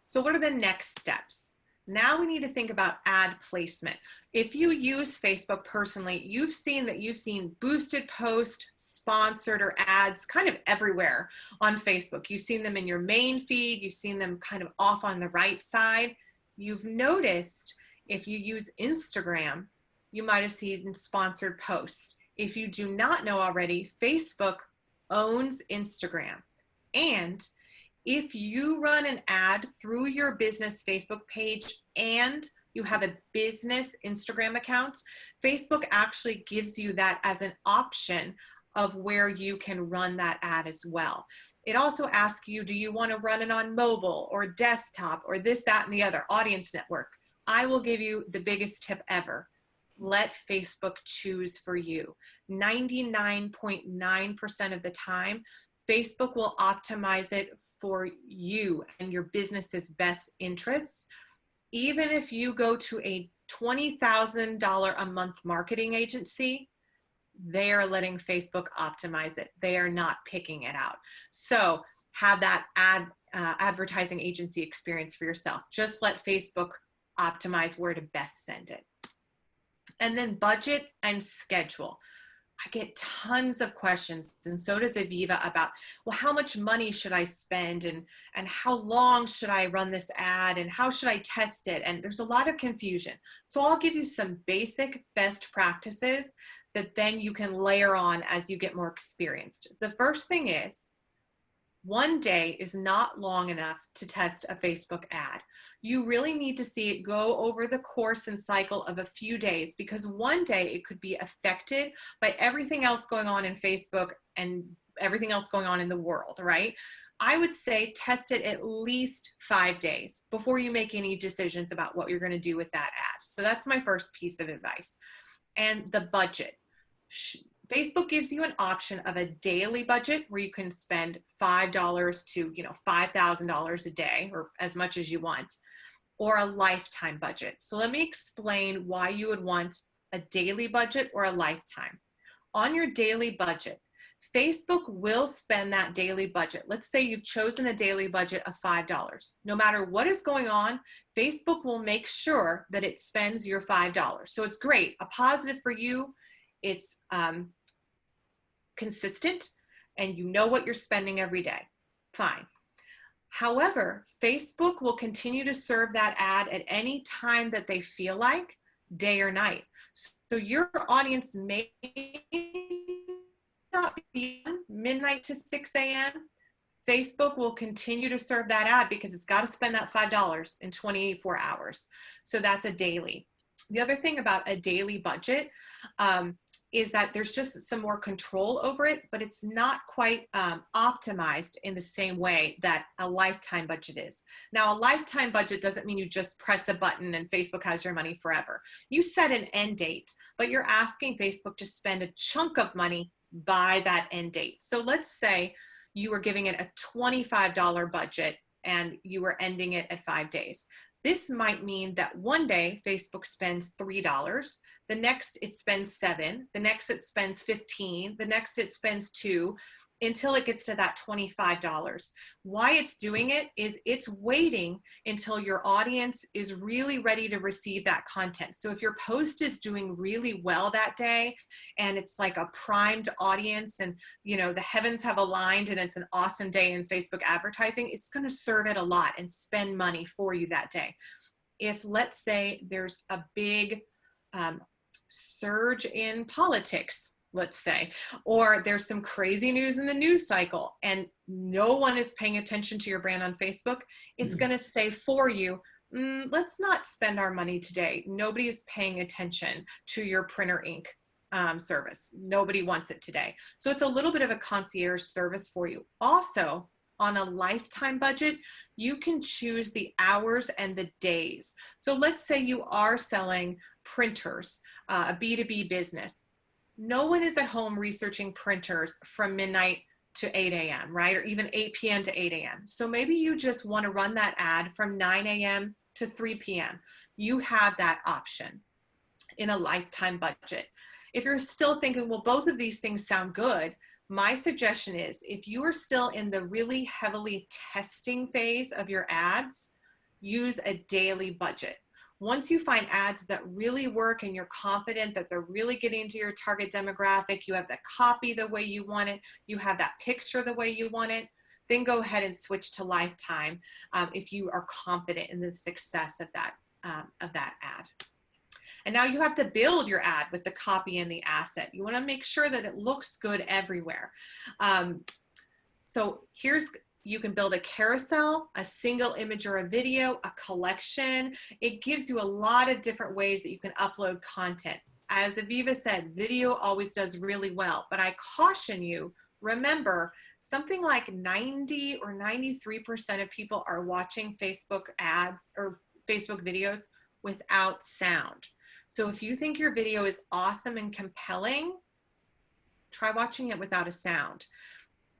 So what are the next steps? Now we need to think about ad placement. If you use Facebook personally, you've seen boosted posts, sponsored, or ads kind of everywhere on Facebook. You've seen them in your main feed. You've seen them kind of off on the right side. You've noticed if you use Instagram, you might have seen sponsored posts. If you do not know already, Facebook owns Instagram. And if you run an ad through your business Facebook page and you have a business Instagram account, Facebook actually gives you that as an option of where you can run that ad as well. It also asks you, do you want to run it on mobile or desktop or this, that, and the other, audience network? I will give you the biggest tip ever. Let Facebook choose for you. 99.9% of the time, Facebook will optimize it for you and your business's best interests. Even if you go to a $20,000 a month marketing agency, they are letting Facebook optimize it. They are not picking it out. So have that advertising agency experience for yourself. Just let Facebook optimize where to best send it. And then budget and schedule. I get tons of questions, and so does Aviva, about, well, how much money should I spend, and how long should I run this ad, and how should I test it? And there's a lot of confusion. So I'll give you some basic best practices that then you can layer on as you get more experienced. The first thing is, one day is not long enough to test a Facebook ad. You really need to see it go over the course and cycle of a few days, because one day it could be affected by everything else going on in Facebook and everything else going on in the world, right? I would say test it at least 5 days before you make any decisions about what you're going to do with that ad. So that's my first piece of advice. And the budget. Facebook gives you an option of a daily budget where you can spend $5 to $5,000 a day, or as much as you want, or a lifetime budget. So let me explain why you would want a daily budget or a lifetime. On your daily budget, Facebook will spend that daily budget. Let's say you've chosen a daily budget of $5. No matter what is going on, Facebook will make sure that it spends your $5. So it's great, a positive for you. It's consistent, and you know what you're spending every day. Fine. However, Facebook will continue to serve that ad at any time that they feel like, day or night. So your audience may not be midnight to 6 a.m. Facebook will continue to serve that ad because it's got to spend that $5 in 24 hours. So that's a daily. The other thing about a daily budget is that there's just some more control over it, but it's not quite optimized in the same way that a lifetime budget is. Now, a lifetime budget doesn't mean you just press a button and Facebook has your money forever. You set an end date, but you're asking Facebook to spend a chunk of money by that end date. So let's say you were giving it a $25 budget and you were ending it at 5 days. This might mean that one day Facebook spends $3, the next it spends $7, the next it spends $15, the next it spends $2, until it gets to that $25. Why it's doing it is it's waiting until your audience is really ready to receive that content. So if your post is doing really well that day and it's like a primed audience and the heavens have aligned and it's an awesome day in Facebook advertising, it's going to serve it a lot and spend money for you that day. If, let's say, there's a big surge in politics, let's say, or there's some crazy news in the news cycle and no one is paying attention to your brand on Facebook, it's going to say for you, let's not spend our money today. Nobody is paying attention to your printer ink service. Nobody wants it today. So it's a little bit of a concierge service for you. Also, on a lifetime budget, you can choose the hours and the days. So let's say you are selling printers, a B2B business. No one is at home researching printers from midnight to 8 a.m., right? Or even 8 p.m. to 8 a.m. So maybe you just want to run that ad from 9 a.m. to 3 p.m. You have that option in a lifetime budget. If you're still thinking, well, both of these things sound good, my suggestion is if you are still in the really heavily testing phase of your ads, use a daily budget. Once you find ads that really work and you're confident that they're really getting to your target demographic, you have the copy the way you want it, you have that picture the way you want it, then go ahead and switch to lifetime if you are confident in the success of that ad. And now you have to build your ad with the copy and the asset. You want to make sure that it looks good everywhere. So you can build a carousel, a single image or a video, a collection. It gives you a lot of different ways that you can upload content. As Aviva said, video always does really well, but I caution you, remember, something like 90 or 93% of people are watching Facebook ads or Facebook videos without sound. So if you think your video is awesome and compelling, try watching it without a sound.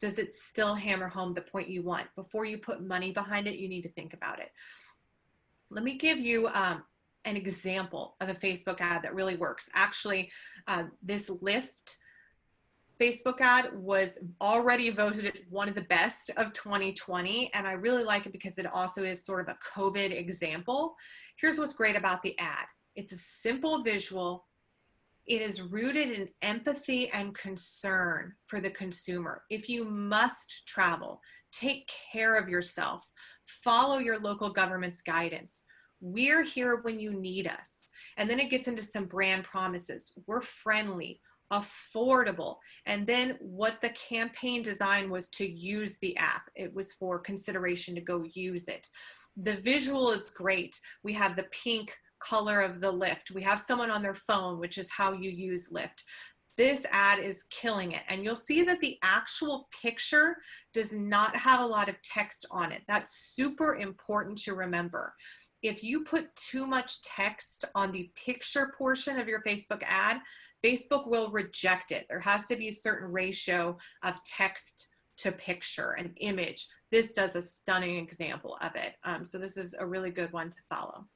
Does it still hammer home the point you want? Before you put money behind it, you need to think about it. Let me give you an example of a Facebook ad that really works. Actually, this Lyft Facebook ad was already voted one of the best of 2020, and I really like it because it also is sort of a COVID example. Here's what's great about the ad. It's a simple visual. It is rooted in empathy and concern for the consumer. If you must travel, take care of yourself, follow your local government's guidance. We're here when you need us. And then it gets into some brand promises. We're friendly, affordable. And then what the campaign design was to use the app. It was for consideration to go use it. The visual is great. We have the pink color of the Lyft. We have someone on their phone, which is how you use Lyft. This ad is killing it. And you'll see that the actual picture does not have a lot of text on it. That's super important to remember. If you put too much text on the picture portion of your Facebook ad, Facebook will reject it. There has to be a certain ratio of text to picture and image. This does a stunning example of it. So this is a really good one to follow.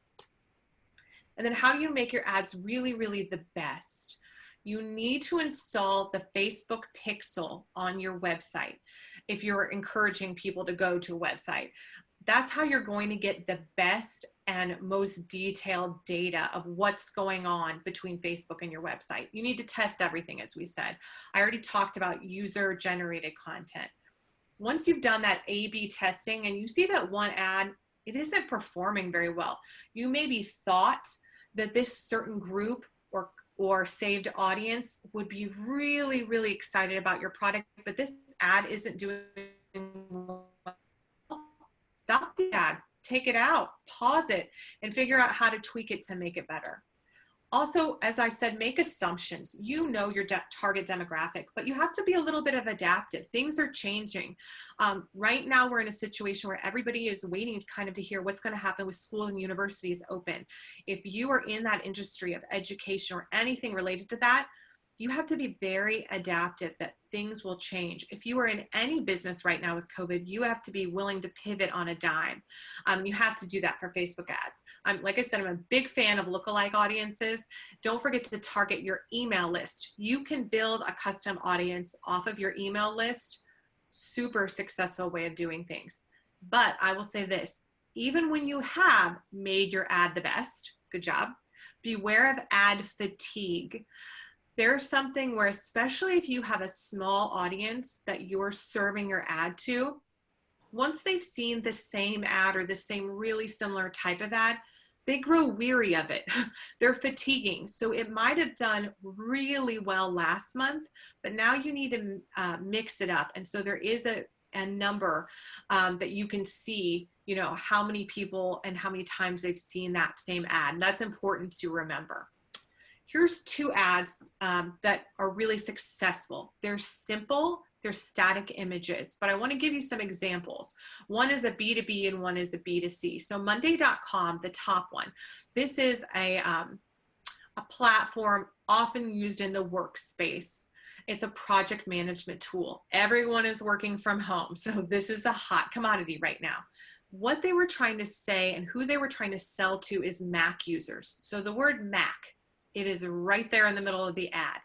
And then how do you make your ads really, really the best? You need to install the Facebook pixel on your website if you're encouraging people to go to a website. That's how you're going to get the best and most detailed data of what's going on between Facebook and your website. You need to test everything, as we said. I already talked about user-generated content. Once you've done that A/B testing and you see that one ad, it isn't performing very well. You maybe thought that this certain group or saved audience would be really, really excited about your product, but this ad isn't doing well. Stop the ad, take it out, pause it, and figure out how to tweak it to make it better. Also, as I said, make assumptions. You know your target demographic, but you have to be a little bit of adaptive. Things are changing. Right now, we're in a situation where everybody is waiting kind of to hear what's going to happen with schools and universities open. If you are in that industry of education or anything related to that, you have to be very adaptive, that things will change. If you are in any business right now with COVID, you have to be willing to pivot on a dime. You have to do that for Facebook ads. Like I said, I'm a big fan of lookalike audiences. Don't forget to target your email list. You can build a custom audience off of your email list. Super successful way of doing things. But I will say this, even when you have made your ad the best, good job, beware of ad fatigue. There's something where, especially if you have a small audience that you're serving your ad to, once they've seen the same ad or the same really similar type of ad, they grow weary of it. They're fatiguing. So it might have done really well last month, but now you need to mix it up. And so there is a number that you can see, you know, how many people and how many times they've seen that same ad. And that's important to remember. Here's two ads that are really successful. They're simple, they're static images, but I want to give you some examples. One is a B2B and one is a B2C. So Monday.com, the top one, this is a platform often used in the workspace. It's a project management tool. Everyone is working from home, so this is a hot commodity right now. What they were trying to say and who they were trying to sell to is Mac users. So the word Mac, it is right there in the middle of the ad.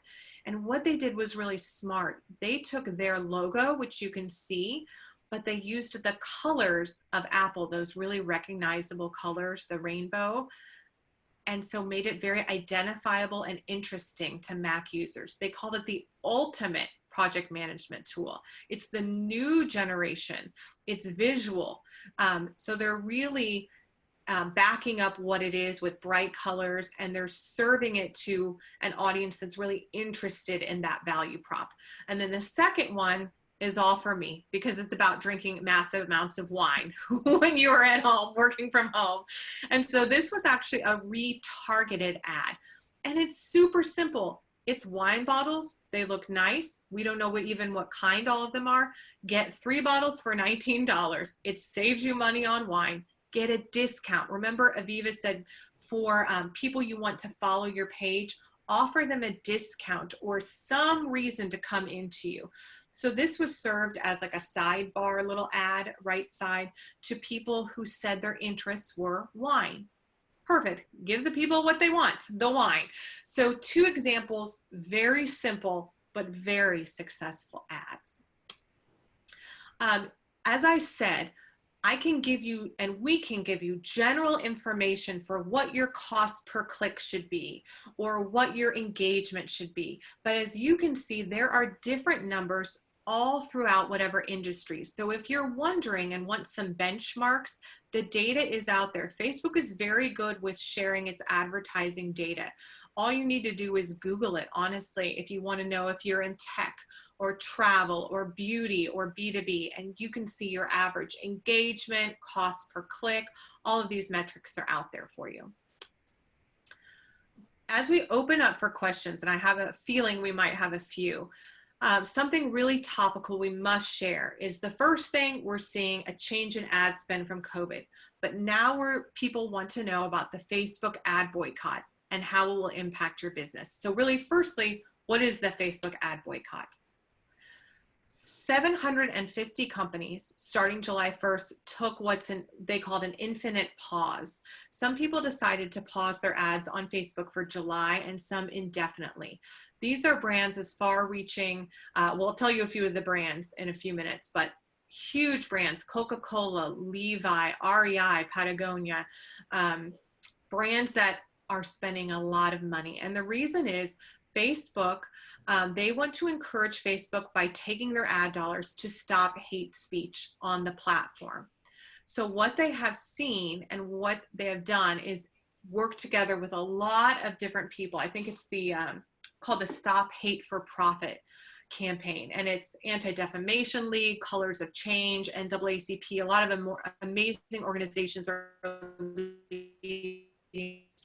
And what they did was really smart. They took their logo, which you can see, but they used the colors of Apple, those really recognizable colors, the rainbow, and so made it very identifiable and interesting to Mac users. They called it the ultimate project management tool. It's the new generation. It's visual. So they're really backing up what it is with bright colors, and they're serving it to an audience that's really interested in that value prop. And then the second one is all for me, because it's about drinking massive amounts of wine when you are at home working from home. And so this was actually a retargeted ad. And it's super simple. It's wine bottles. They look nice. We don't know what kind all of them are. Get 3 bottles for $19. It saves you money on wine. Get a discount. Remember, Aviva said for people you want to follow your page, offer them a discount or some reason to come into you. So this was served as like a sidebar little ad, right side, to people who said their interests were wine. Perfect. Give the people what they want, the wine. So 2 examples, very simple, but very successful ads. As I said, I can give you, and we can give you general information for what your cost per click should be or what your engagement should be. But as you can see, there are different numbers all throughout whatever industry. So if you're wondering and want some benchmarks, the data is out there. Facebook is very good with sharing its advertising data. All you need to do is Google it, honestly, if you want to know if you're in tech or travel or beauty or B2B, and you can see your average engagement, cost per click, all of these metrics are out there for you. As we open up for questions, and I have a feeling we might have a few, something really topical we must share is the first thing we're seeing a change in ad spend from COVID, but now people want to know about the Facebook ad boycott and how it will impact your business. So really, firstly, what is the Facebook ad boycott? 750 companies starting July 1st took they called an infinite pause. Some people decided to pause their ads on Facebook for July and some indefinitely. These are brands as far reaching, we'll tell you a few of the brands in a few minutes, but huge brands, Coca-Cola, Levi, REI, Patagonia, brands that are spending a lot of money. And the reason is Facebook, they want to encourage Facebook by taking their ad dollars to stop hate speech on the platform. So what they have seen and what they have done is work together with a lot of different people. I think it's called the Stop Hate for Profit campaign, and it's Anti-Defamation League, Colors of Change, NAACP. A lot of them amazing organizations are leading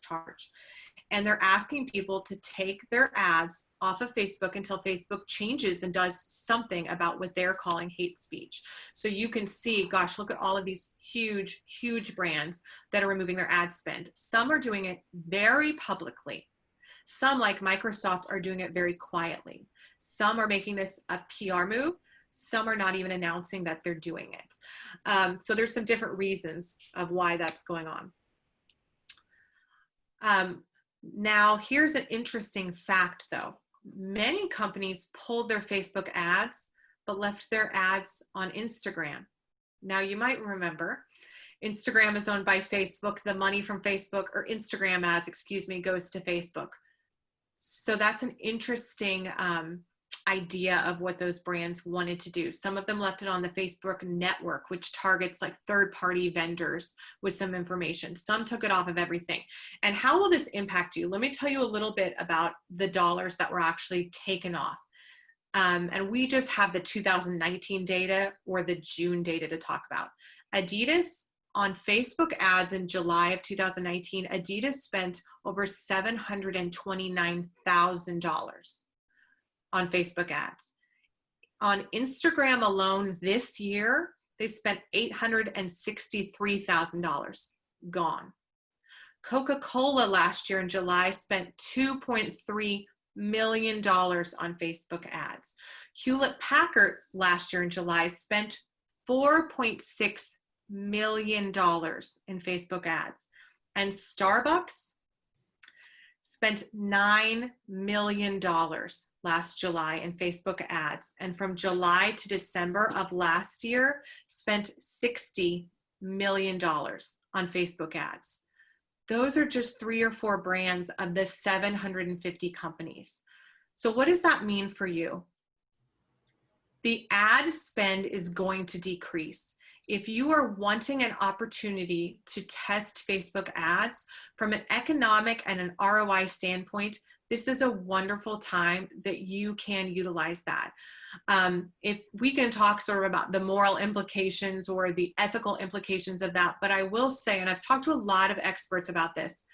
charge. And they're asking people to take their ads off of Facebook until Facebook changes and does something about what they're calling hate speech. So you can see, gosh, look at all of these huge, huge brands that are removing their ad spend. Some are doing it very publicly. Some, like Microsoft, are doing it very quietly. Some are making this a PR move. Some are not even announcing that they're doing it. So there's some different reasons of why that's going on. Now, here's an interesting fact, though. Many companies pulled their Facebook ads, but left their ads on Instagram. Now, you might remember, Instagram is owned by Facebook. The money from Facebook, or Instagram ads, excuse me, goes to Facebook. So that's an interesting idea of what those brands wanted to do. Some of them left it on the Facebook network, which targets like third-party vendors with some information. Some took it off of everything. And how will this impact you? Let me tell you a little bit about the dollars that were actually taken off. And we just have the 2019 data or the June data to talk about. Adidas, on Facebook ads in July of 2019, Adidas spent over $729,000 on Facebook ads. On Instagram alone this year, they spent $863,000, gone. Coca-Cola last year in July spent $2.3 million on Facebook ads. Hewlett-Packard last year in July spent $4.6 million in Facebook ads. And Starbucks spent $9 million last July in Facebook ads. And from July to December of last year, spent $60 million on Facebook ads. Those are just 3 or 4 brands of the 750 companies. So what does that mean for you? The ad spend is going to decrease. If you are wanting an opportunity to test Facebook ads from an economic and an ROI standpoint, this is a wonderful time that you can utilize that. If we can talk sort of about the moral implications or the ethical implications of that, but I will say, and I've talked to a lot of experts about this,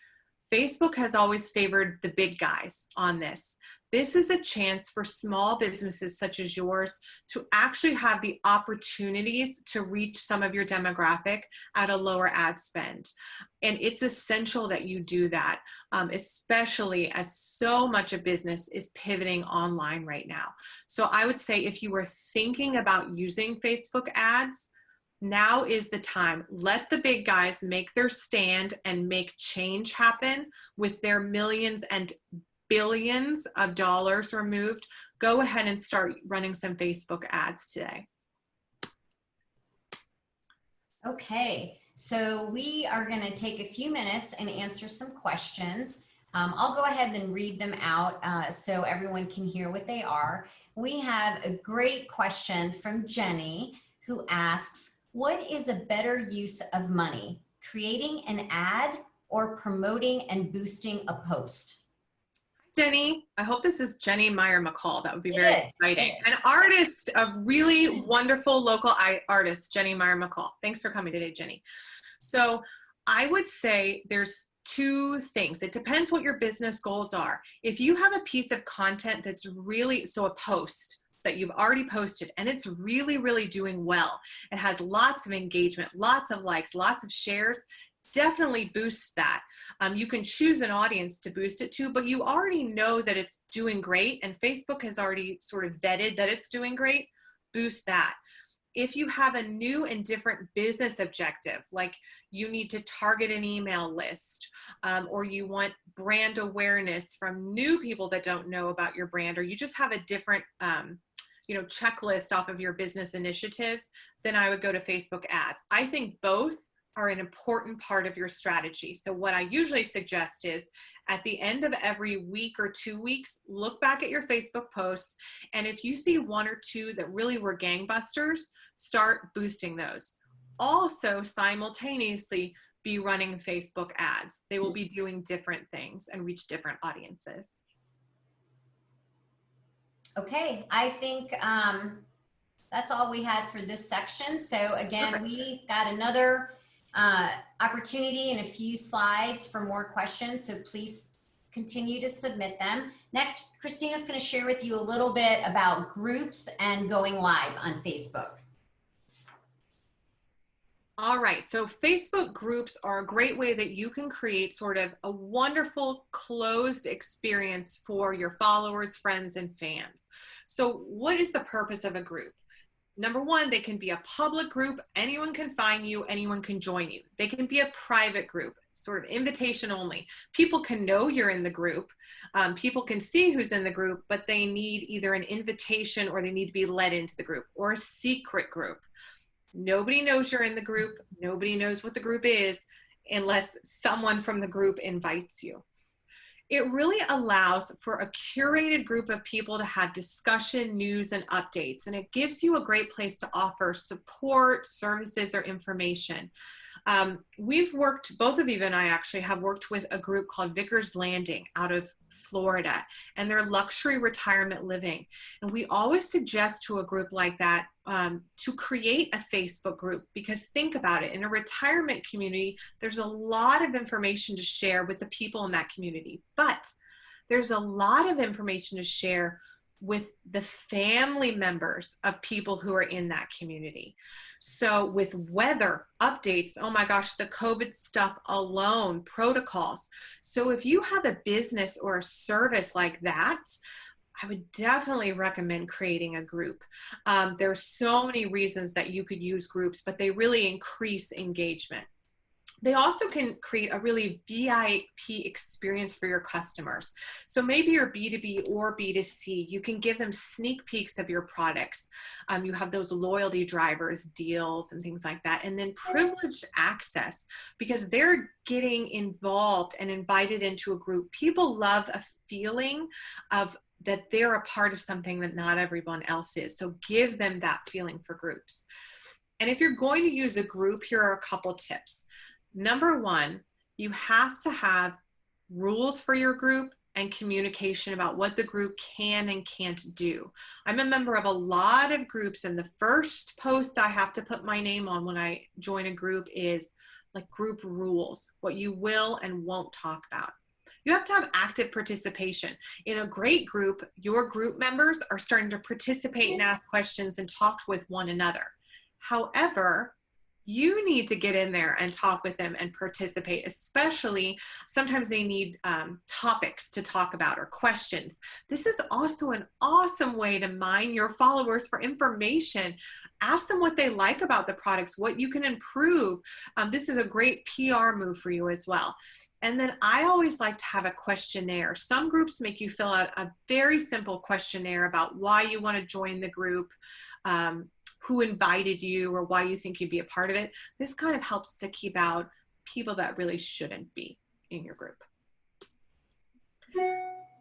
Facebook has always favored the big guys on this. This is a chance for small businesses such as yours to actually have the opportunities to reach some of your demographic at a lower ad spend. And it's essential that you do that, especially as so much of business is pivoting online right now. So I would say if you were thinking about using Facebook ads, now is the time. Let the big guys make their stand and make change happen with their millions and billions of dollars removed. Go ahead and start running some Facebook ads today. Okay, so we are going to take a few minutes and answer some questions. I'll go ahead and read them out so everyone can hear what they are. We have a great question from Jenny, who asks, what is a better use of money, creating an ad or promoting and boosting a post? Jenny, I hope this is Jenny Meyer McCall. That would be It very is, exciting. it is. An artist, a really wonderful local artist, Jenny Meyer McCall. Thanks for coming today, Jenny. So I would say there's two things. It depends what your business goals are. If you have a piece of content that's really, so a post that you've already posted and it's really, really doing well, it has lots of engagement, lots of likes, lots of shares, definitely boost that. You can choose an audience to boost it to, but you already know that it's doing great and Facebook has already sort of vetted that it's doing great, boost that. If you have a new and different business objective, like you need to target an email list, or you want brand awareness from new people that don't know about your brand, or you just have a different checklist off of your business initiatives, then I would go to Facebook ads. I think both are an important part of your strategy. So what I usually suggest is at the end of every week or 2 weeks, look back at your Facebook posts. And if you see one or two that really were gangbusters, start boosting those. Also simultaneously be running Facebook ads. They will be doing different things and reach different audiences. Okay, I think that's all we had for this section. So again, we got another opportunity and a few slides for more questions. So please continue to submit them. Next, Christina's going to share with you a little bit about groups and going live on Facebook. All right, so Facebook groups are a great way that you can create sort of a wonderful closed experience for your followers, friends, and fans. So what is the purpose of a group? Number one, they can be a public group. Anyone can find you, anyone can join you. They can be a private group, sort of invitation only. People can know you're in the group. People can see who's in the group, but they need either an invitation or they need to be led into the group, or a secret group. Nobody knows you're in the group. Nobody knows what the group is unless someone from the group invites you. It really allows for a curated group of people to have discussion, news, and updates. And it gives you a great place to offer support, services, or information. We've worked, both of Eva and I actually have worked with a group called Vickers Landing out of Florida, and they're luxury retirement living. And we always suggest to a group like that to create a Facebook group, because think about it, in a retirement community, there's a lot of information to share with the people in that community, but there's a lot of information to share with the family members of people who are in that community. So with weather updates, oh my gosh, the COVID stuff alone, protocols. So if you have a business or a service like that, I would definitely recommend creating a group. There's so many reasons that you could use groups, but they really increase engagement. They also can create a really VIP experience for your customers. So maybe you're B2B or B2C, you can give them sneak peeks of your products. You have those loyalty drivers, deals, and things like that. And then privileged access, because they're getting involved and invited into a group. People love a feeling of that they're a part of something that not everyone else is. So give them that feeling for groups. And if you're going to use a group, here are a couple tips. Number one, you have to have rules for your group and communication about what the group can and can't do. I'm a member of a lot of groups, and the first post I have to put my name on when I join a group is like group rules, what you will and won't talk about. You have to have active participation. In a great group, your group members are starting to participate and ask questions and talk with one another. However, you need to get in there and talk with them and participate, especially sometimes they need topics to talk about or questions. This is also an awesome way to mine your followers for information. Ask them what they like about the products, what you can improve. This is a great PR move for you as well. And then I always like to have a questionnaire. Some groups make you fill out a very simple questionnaire about why you want to join the group, who invited you, or why you think you'd be a part of it. This kind of helps to keep out people that really shouldn't be in your group.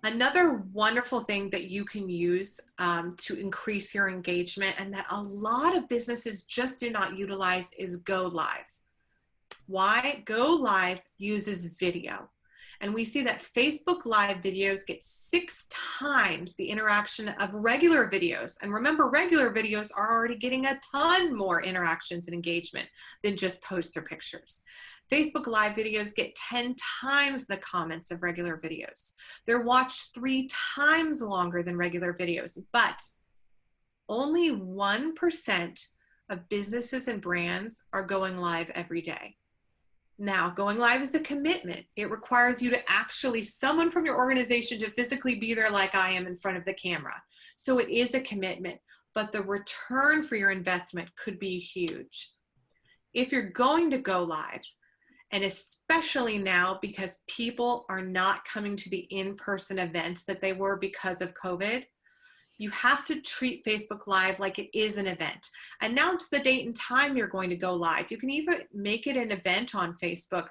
Another wonderful thing that you can use to increase your engagement, and that a lot of businesses just do not utilize, is Go Live. Why? Go Live uses video. And we see that Facebook Live videos get 6 times the interaction of regular videos. And remember, regular videos are already getting a ton more interactions and engagement than just posts or pictures. Facebook Live videos get 10 times the comments of regular videos. They're watched 3 times longer than regular videos, but only 1% of businesses and brands are going live every day. Now, going live is a commitment. It requires you to actually, someone from your organization, to physically be there like I am in front of the camera. So it is a commitment, but the return for your investment could be huge. If you're going to go live, and especially now because people are not coming to the in-person events that they were because of COVID, you have to treat Facebook Live like it is an event. Announce the date and time you're going to go live. You can even make it an event on Facebook.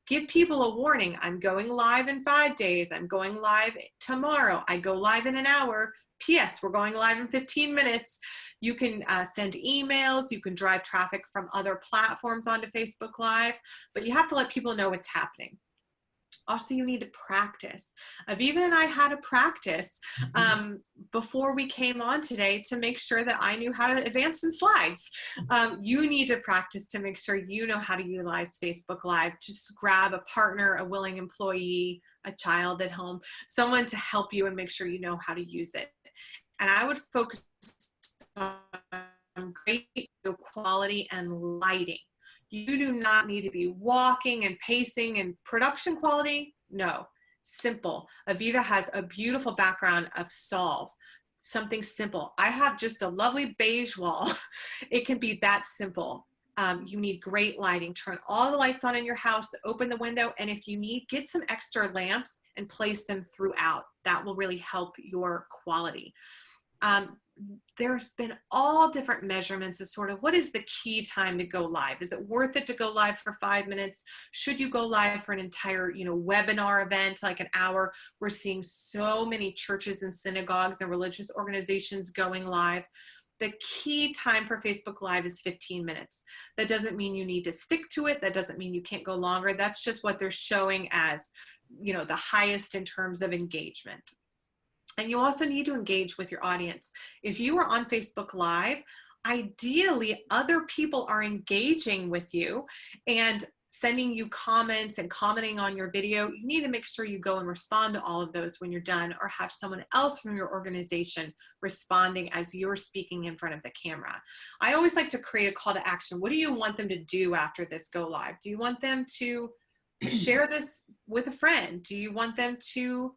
Give people a warning. I'm going live in 5 days. I'm going live tomorrow. I go live in an hour. P.S. We're going live in 15 minutes. You can send emails. You can drive traffic from other platforms onto Facebook Live, but you have to let people know what's happening. Also, you need to practice. Aviva and I had to practice before we came on today to make sure that I knew how to advance some slides. You need to practice to make sure you know how to utilize Facebook Live. Just grab a partner, a willing employee, a child at home, someone to help you and make sure you know how to use it. And I would focus on great quality and lighting. You do not need to be walking and pacing and production quality. No, simple. Aviva has a beautiful background of solve, something simple. I have just a lovely beige wall. It can be that simple. You need great lighting. Turn all the lights on in your house, open the window, and if you need, get some extra lamps and place them throughout. That will really help your quality. There's been all different measurements of sort of what is the key time to go live. Is it worth it to go live for 5 minutes? Should you go live for an entire, webinar event, like an hour? We're seeing so many churches and synagogues and religious organizations going live. The key time for Facebook Live is 15 minutes. That doesn't mean you need to stick to it. That doesn't mean you can't go longer. That's just what they're showing as, the highest in terms of engagement. And you also need to engage with your audience. If you are on Facebook Live, ideally other people are engaging with you and sending you comments and commenting on your video. You need to make sure you go and respond to all of those when you're done, or have someone else from your organization responding as you're speaking in front of the camera. I always like to create a call to action. What do you want them to do after this go live? Do you want them to share this with a friend? Do you want them to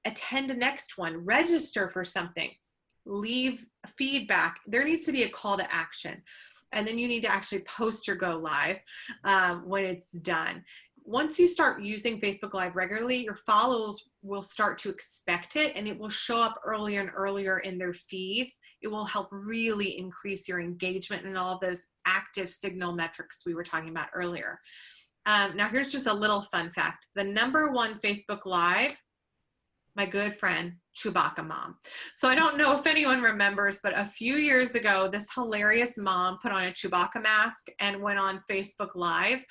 attend the next one, register for something, leave feedback? There needs to be a call to action. And then you need to actually post your go live when it's done. Once you start using Facebook Live regularly, your followers will start to expect it, and it will show up earlier and earlier in their feeds. It will help really increase your engagement and all of those active signal metrics we were talking about earlier. Now here's just a little fun fact. The #1 Facebook Live, my good friend, Chewbacca Mom. So I don't know if anyone remembers, but a few years ago, this hilarious mom put on a Chewbacca mask and went on Facebook Live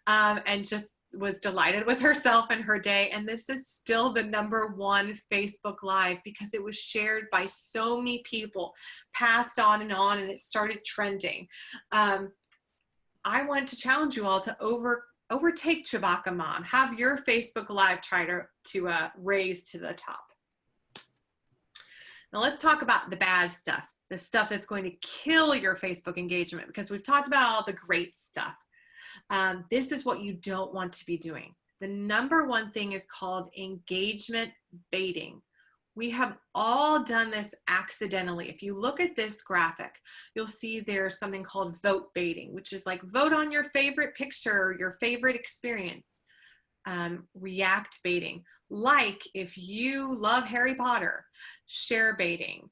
and just was delighted with herself and her day. And this is still the #1 Facebook Live because it was shared by so many people, passed on, and it started trending. I want to challenge you all to overtake Chewbacca Mom. Have your Facebook Live try to raise to the top. Now let's talk about the bad stuff, the stuff that's going to kill your Facebook engagement, because we've talked about all the great stuff. This is what you don't want to be doing. The number one thing is called engagement baiting. We have all done this accidentally. If you look at this graphic, you'll see there's something called vote baiting, which is like vote on your favorite picture, your favorite experience. React baiting, like if you love Harry Potter, share baiting,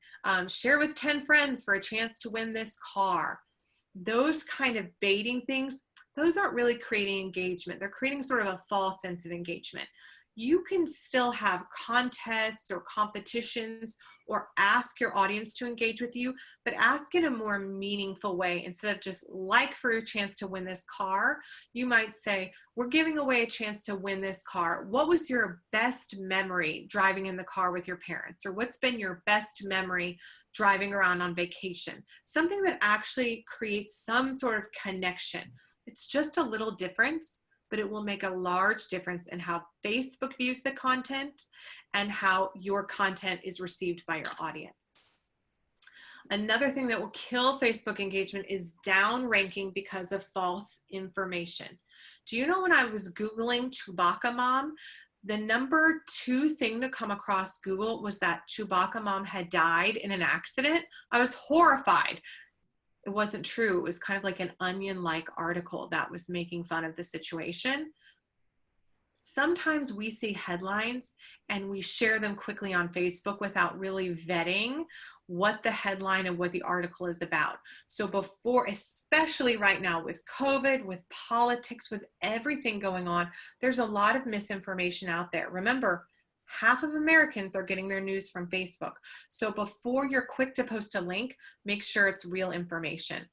share with 10 friends for a chance to win this car. Those kind of baiting things, those aren't really creating engagement. They're creating sort of a false sense of engagement. You can still have contests or competitions or ask your audience to engage with you, but ask in a more meaningful way. Instead of just like for your chance to win this car, you might say, we're giving away a chance to win this car. What was your best memory driving in the car with your parents? Or what's been your best memory driving around on vacation? Something that actually creates some sort of connection. It's just a little difference, but it will make a large difference in how Facebook views the content and how your content is received by your audience. Another thing that will kill Facebook engagement is down ranking because of false information. Do you know when I was Googling Chewbacca Mom, the number 2 thing to come across Google was that Chewbacca Mom had died in an accident? I was horrified. It wasn't true. It was kind of like an Onion-like article that was making fun of the situation. Sometimes we see headlines and we share them quickly on Facebook without really vetting what the headline and what the article is about. So before, especially right now with COVID, with politics, with everything going on, there's a lot of misinformation out there. Remember, half of Americans are getting their news from Facebook. So before you're quick to post a link, make sure it's real information.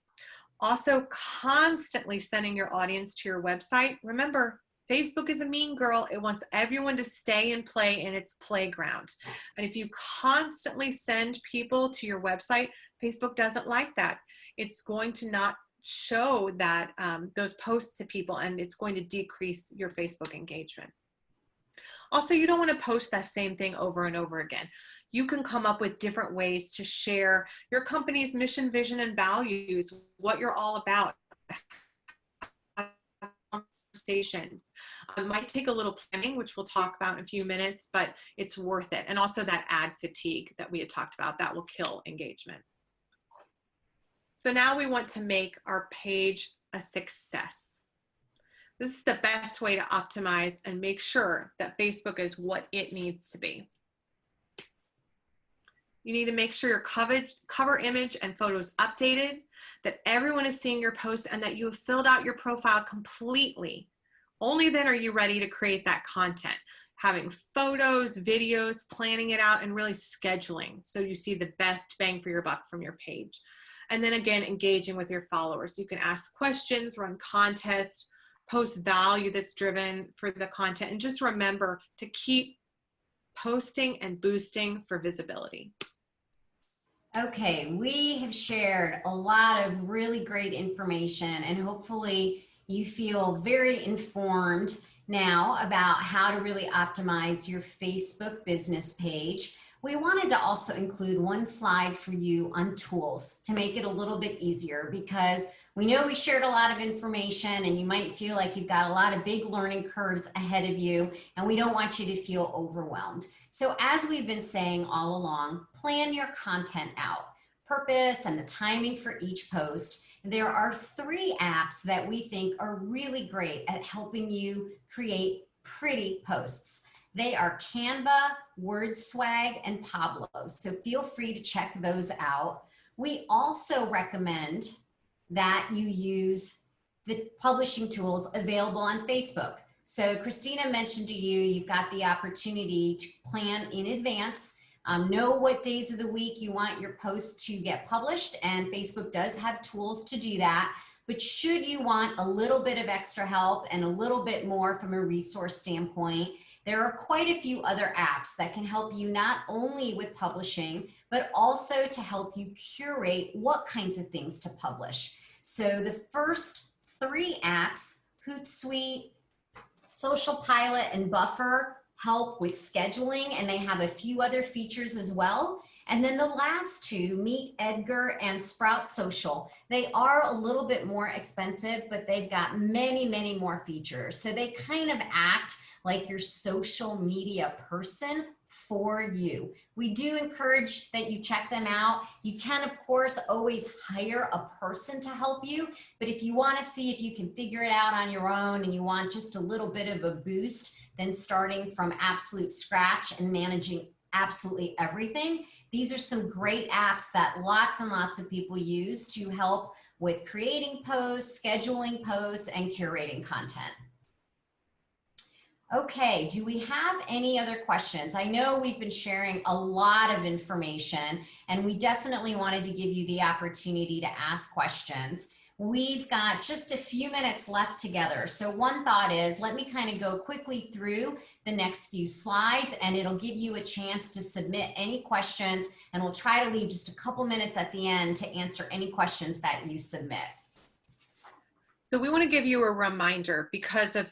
Also, constantly sending your audience to your website. Remember, Facebook is a mean girl. It wants everyone to stay and play in its playground. And if you constantly send people to your website, Facebook doesn't like that. It's going to not show that those posts to people, and it's going to decrease your Facebook engagement. Also, you don't want to post that same thing over and over again. You can come up with different ways to share your company's mission, vision, and values, what you're all about. Conversations. It might take a little planning, which we'll talk about in a few minutes, but it's worth it. And also that ad fatigue that we had talked about, that will kill engagement. So now we want to make our page a success. This is the best way to optimize and make sure that Facebook is what it needs to be. You need to make sure your cover image and photos updated, that everyone is seeing your posts, and that you have filled out your profile completely. Only then are you ready to create that content. Having photos, videos, planning it out, and really scheduling so you see the best bang for your buck from your page. And then again, engaging with your followers. You can ask questions, run contests, post value that's driven for the content, and just remember to keep posting and boosting for visibility. Okay, we have shared a lot of really great information, and hopefully you feel very informed now about how to really optimize your Facebook business page. We wanted to also include one slide for you on tools to make it a little bit easier, because we know we shared a lot of information and you might feel like you've got a lot of big learning curves ahead of you, and we don't want you to feel overwhelmed. So as we've been saying all along, plan your content out, purpose and the timing for each post. There are 3 apps that we think are really great at helping you create pretty posts. They are Canva, WordSwag, and Pablo. So feel free to check those out. We also recommend that you use the publishing tools available on Facebook. So Christina mentioned to you, you've got the opportunity to plan in advance, know what days of the week you want your posts to get published, and Facebook does have tools to do that. But should you want a little bit of extra help and a little bit more from a resource standpoint, there are quite a few other apps that can help you not only with publishing, but also to help you curate what kinds of things to publish. So the first 3 apps, Hootsuite, Social Pilot, and Buffer, help with scheduling, and they have a few other features as well. And then the last 2, Meet Edgar and Sprout Social. They are a little bit more expensive, but they've got many, many more features. So they kind of act like your social media person for you. We do encourage that you check them out. You can, of course, always hire a person to help you, but if you want to see if you can figure it out on your own and you want just a little bit of a boost, then starting from absolute scratch and managing absolutely everything, these are some great apps that lots and lots of people use to help with creating posts, scheduling posts, and curating content. Okay, do we have any other questions? I know we've been sharing a lot of information, and we definitely wanted to give you the opportunity to ask questions. We've got just a few minutes left together. So one thought is, let me kind of go quickly through the next few slides, and it'll give you a chance to submit any questions, and we'll try to leave just a couple minutes at the end to answer any questions that you submit. So we want to give you a reminder because of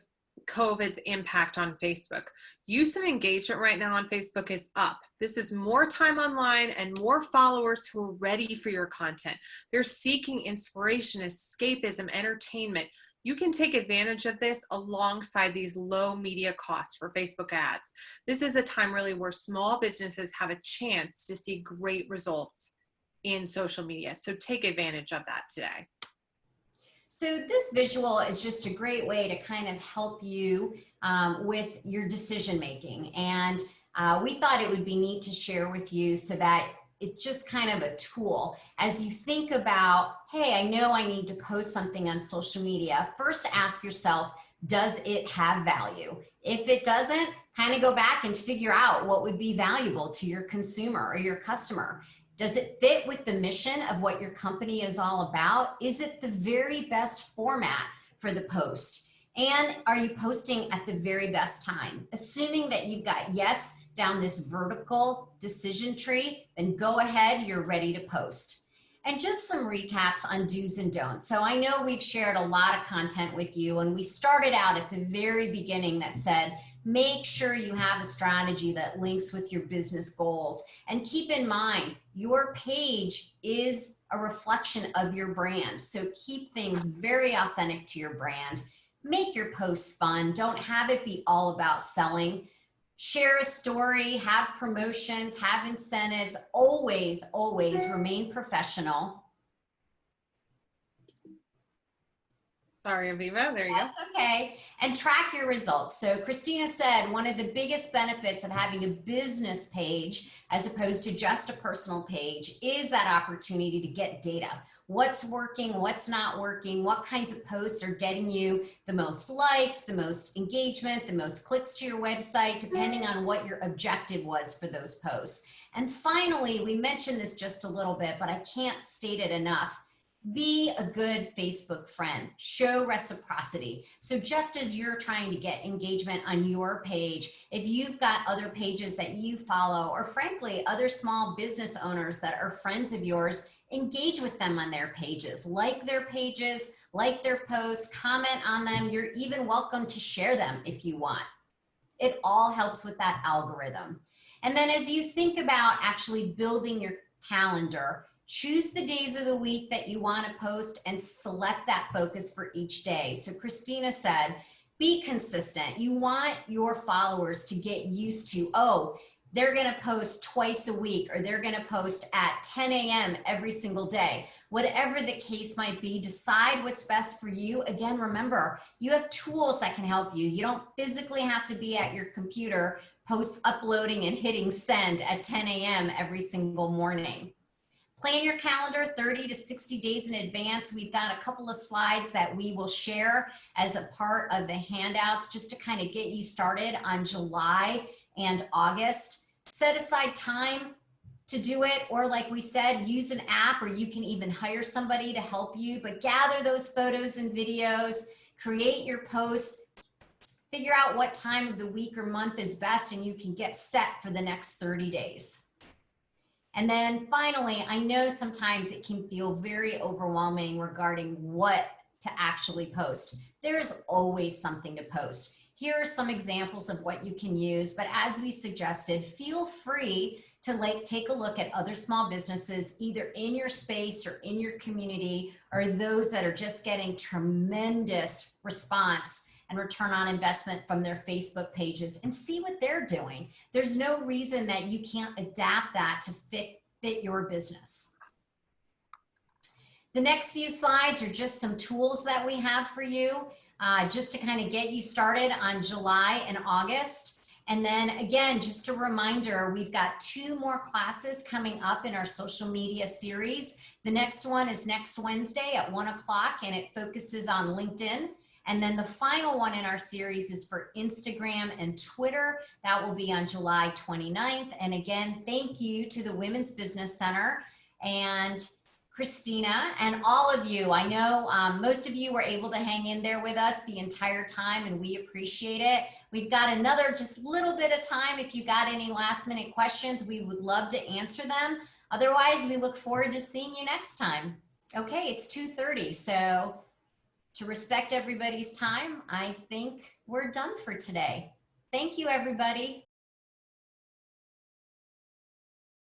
COVID's impact on Facebook. Use and engagement right now on Facebook is up. This is more time online and more followers who are ready for your content. They're seeking inspiration, escapism, entertainment. You can take advantage of this alongside these low media costs for Facebook ads. This is a time really where small businesses have a chance to see great results in social media. So take advantage of that today. So this visual is just a great way to kind of help you with your decision making. And we thought it would be neat to share with you so that it's just kind of a tool. As you think about, hey, I know I need to post something on social media, first ask yourself, does it have value? If it doesn't, kind of go back and figure out what would be valuable to your consumer or your customer. Does it fit with the mission of what your company is all about? Is it the very best format for the post? And are you posting at the very best time? Assuming that you've got yes down this vertical decision tree, then go ahead, you're ready to post. And just some recaps on do's and don'ts. So I know we've shared a lot of content with you, and we started out at the very beginning that said, make sure you have a strategy that links with your business goals. And keep in mind, your page is a reflection of your brand. So keep things very authentic to your brand. Make your posts fun. Don't have it be all about selling. Share a story, have promotions, have incentives. Always, always remain professional. Sorry, Aviva, there you go. That's okay. And track your results. So Christina said one of the biggest benefits of having a business page as opposed to just a personal page is that opportunity to get data. What's working, what's not working, what kinds of posts are getting you the most likes, the most engagement, the most clicks to your website, depending on what your objective was for those posts. And finally, we mentioned this just a little bit, but I can't state it enough. Be a good Facebook friend. Show reciprocity. So just as you're trying to get engagement on your page, if you've got other pages that you follow, or frankly, other small business owners that are friends of yours, engage with them on their pages. Like their pages, like their posts, comment on them. You're even welcome to share them if you want. It all helps with that algorithm. And then as you think about actually building your calendar, choose the days of the week that you want to post and select that focus for each day. So Christina said, be consistent. You want your followers to get used to, oh, they're going to post twice a week, or they're going to post at 10 a.m. every single day. Whatever the case might be, decide what's best for you. Again, remember, you have tools that can help you. You don't physically have to be at your computer, post uploading and hitting send at 10 a.m. every single morning. Plan your calendar 30 to 60 days in advance. We've got a couple of slides that we will share as a part of the handouts just to kind of get you started on July and August. Set aside time to do it, or like we said, use an app, or you can even hire somebody to help you, but gather those photos and videos, create your posts, figure out what time of the week or month is best, and you can get set for the next 30 days. And then finally, I know sometimes it can feel very overwhelming regarding what to actually post. There's always something to post. Here are some examples of what you can use, but as we suggested, feel free to take a look at other small businesses, either in your space or in your community, or those that are just getting tremendous response and return on investment from their Facebook pages, and see what they're doing. There's no reason that you can't adapt that to fit your business. The next few slides are just some tools that we have for you, just to kind of get you started on July and August. And then again, just a reminder, we've got 2 more classes coming up in our social media series. The next one is next Wednesday at 1 o'clock, and it focuses on LinkedIn. And then the final one in our series is for Instagram and Twitter. That will be on July 29th. And again, thank you to the Women's Business Center and Christina and all of you. I know most of you were able to hang in there with us the entire time, and we appreciate it. We've got another just little bit of time. If you got any last minute questions, we would love to answer them. Otherwise, we look forward to seeing you next time. Okay, it's 2:30, so to respect everybody's time, I think we're done for today. Thank you, everybody.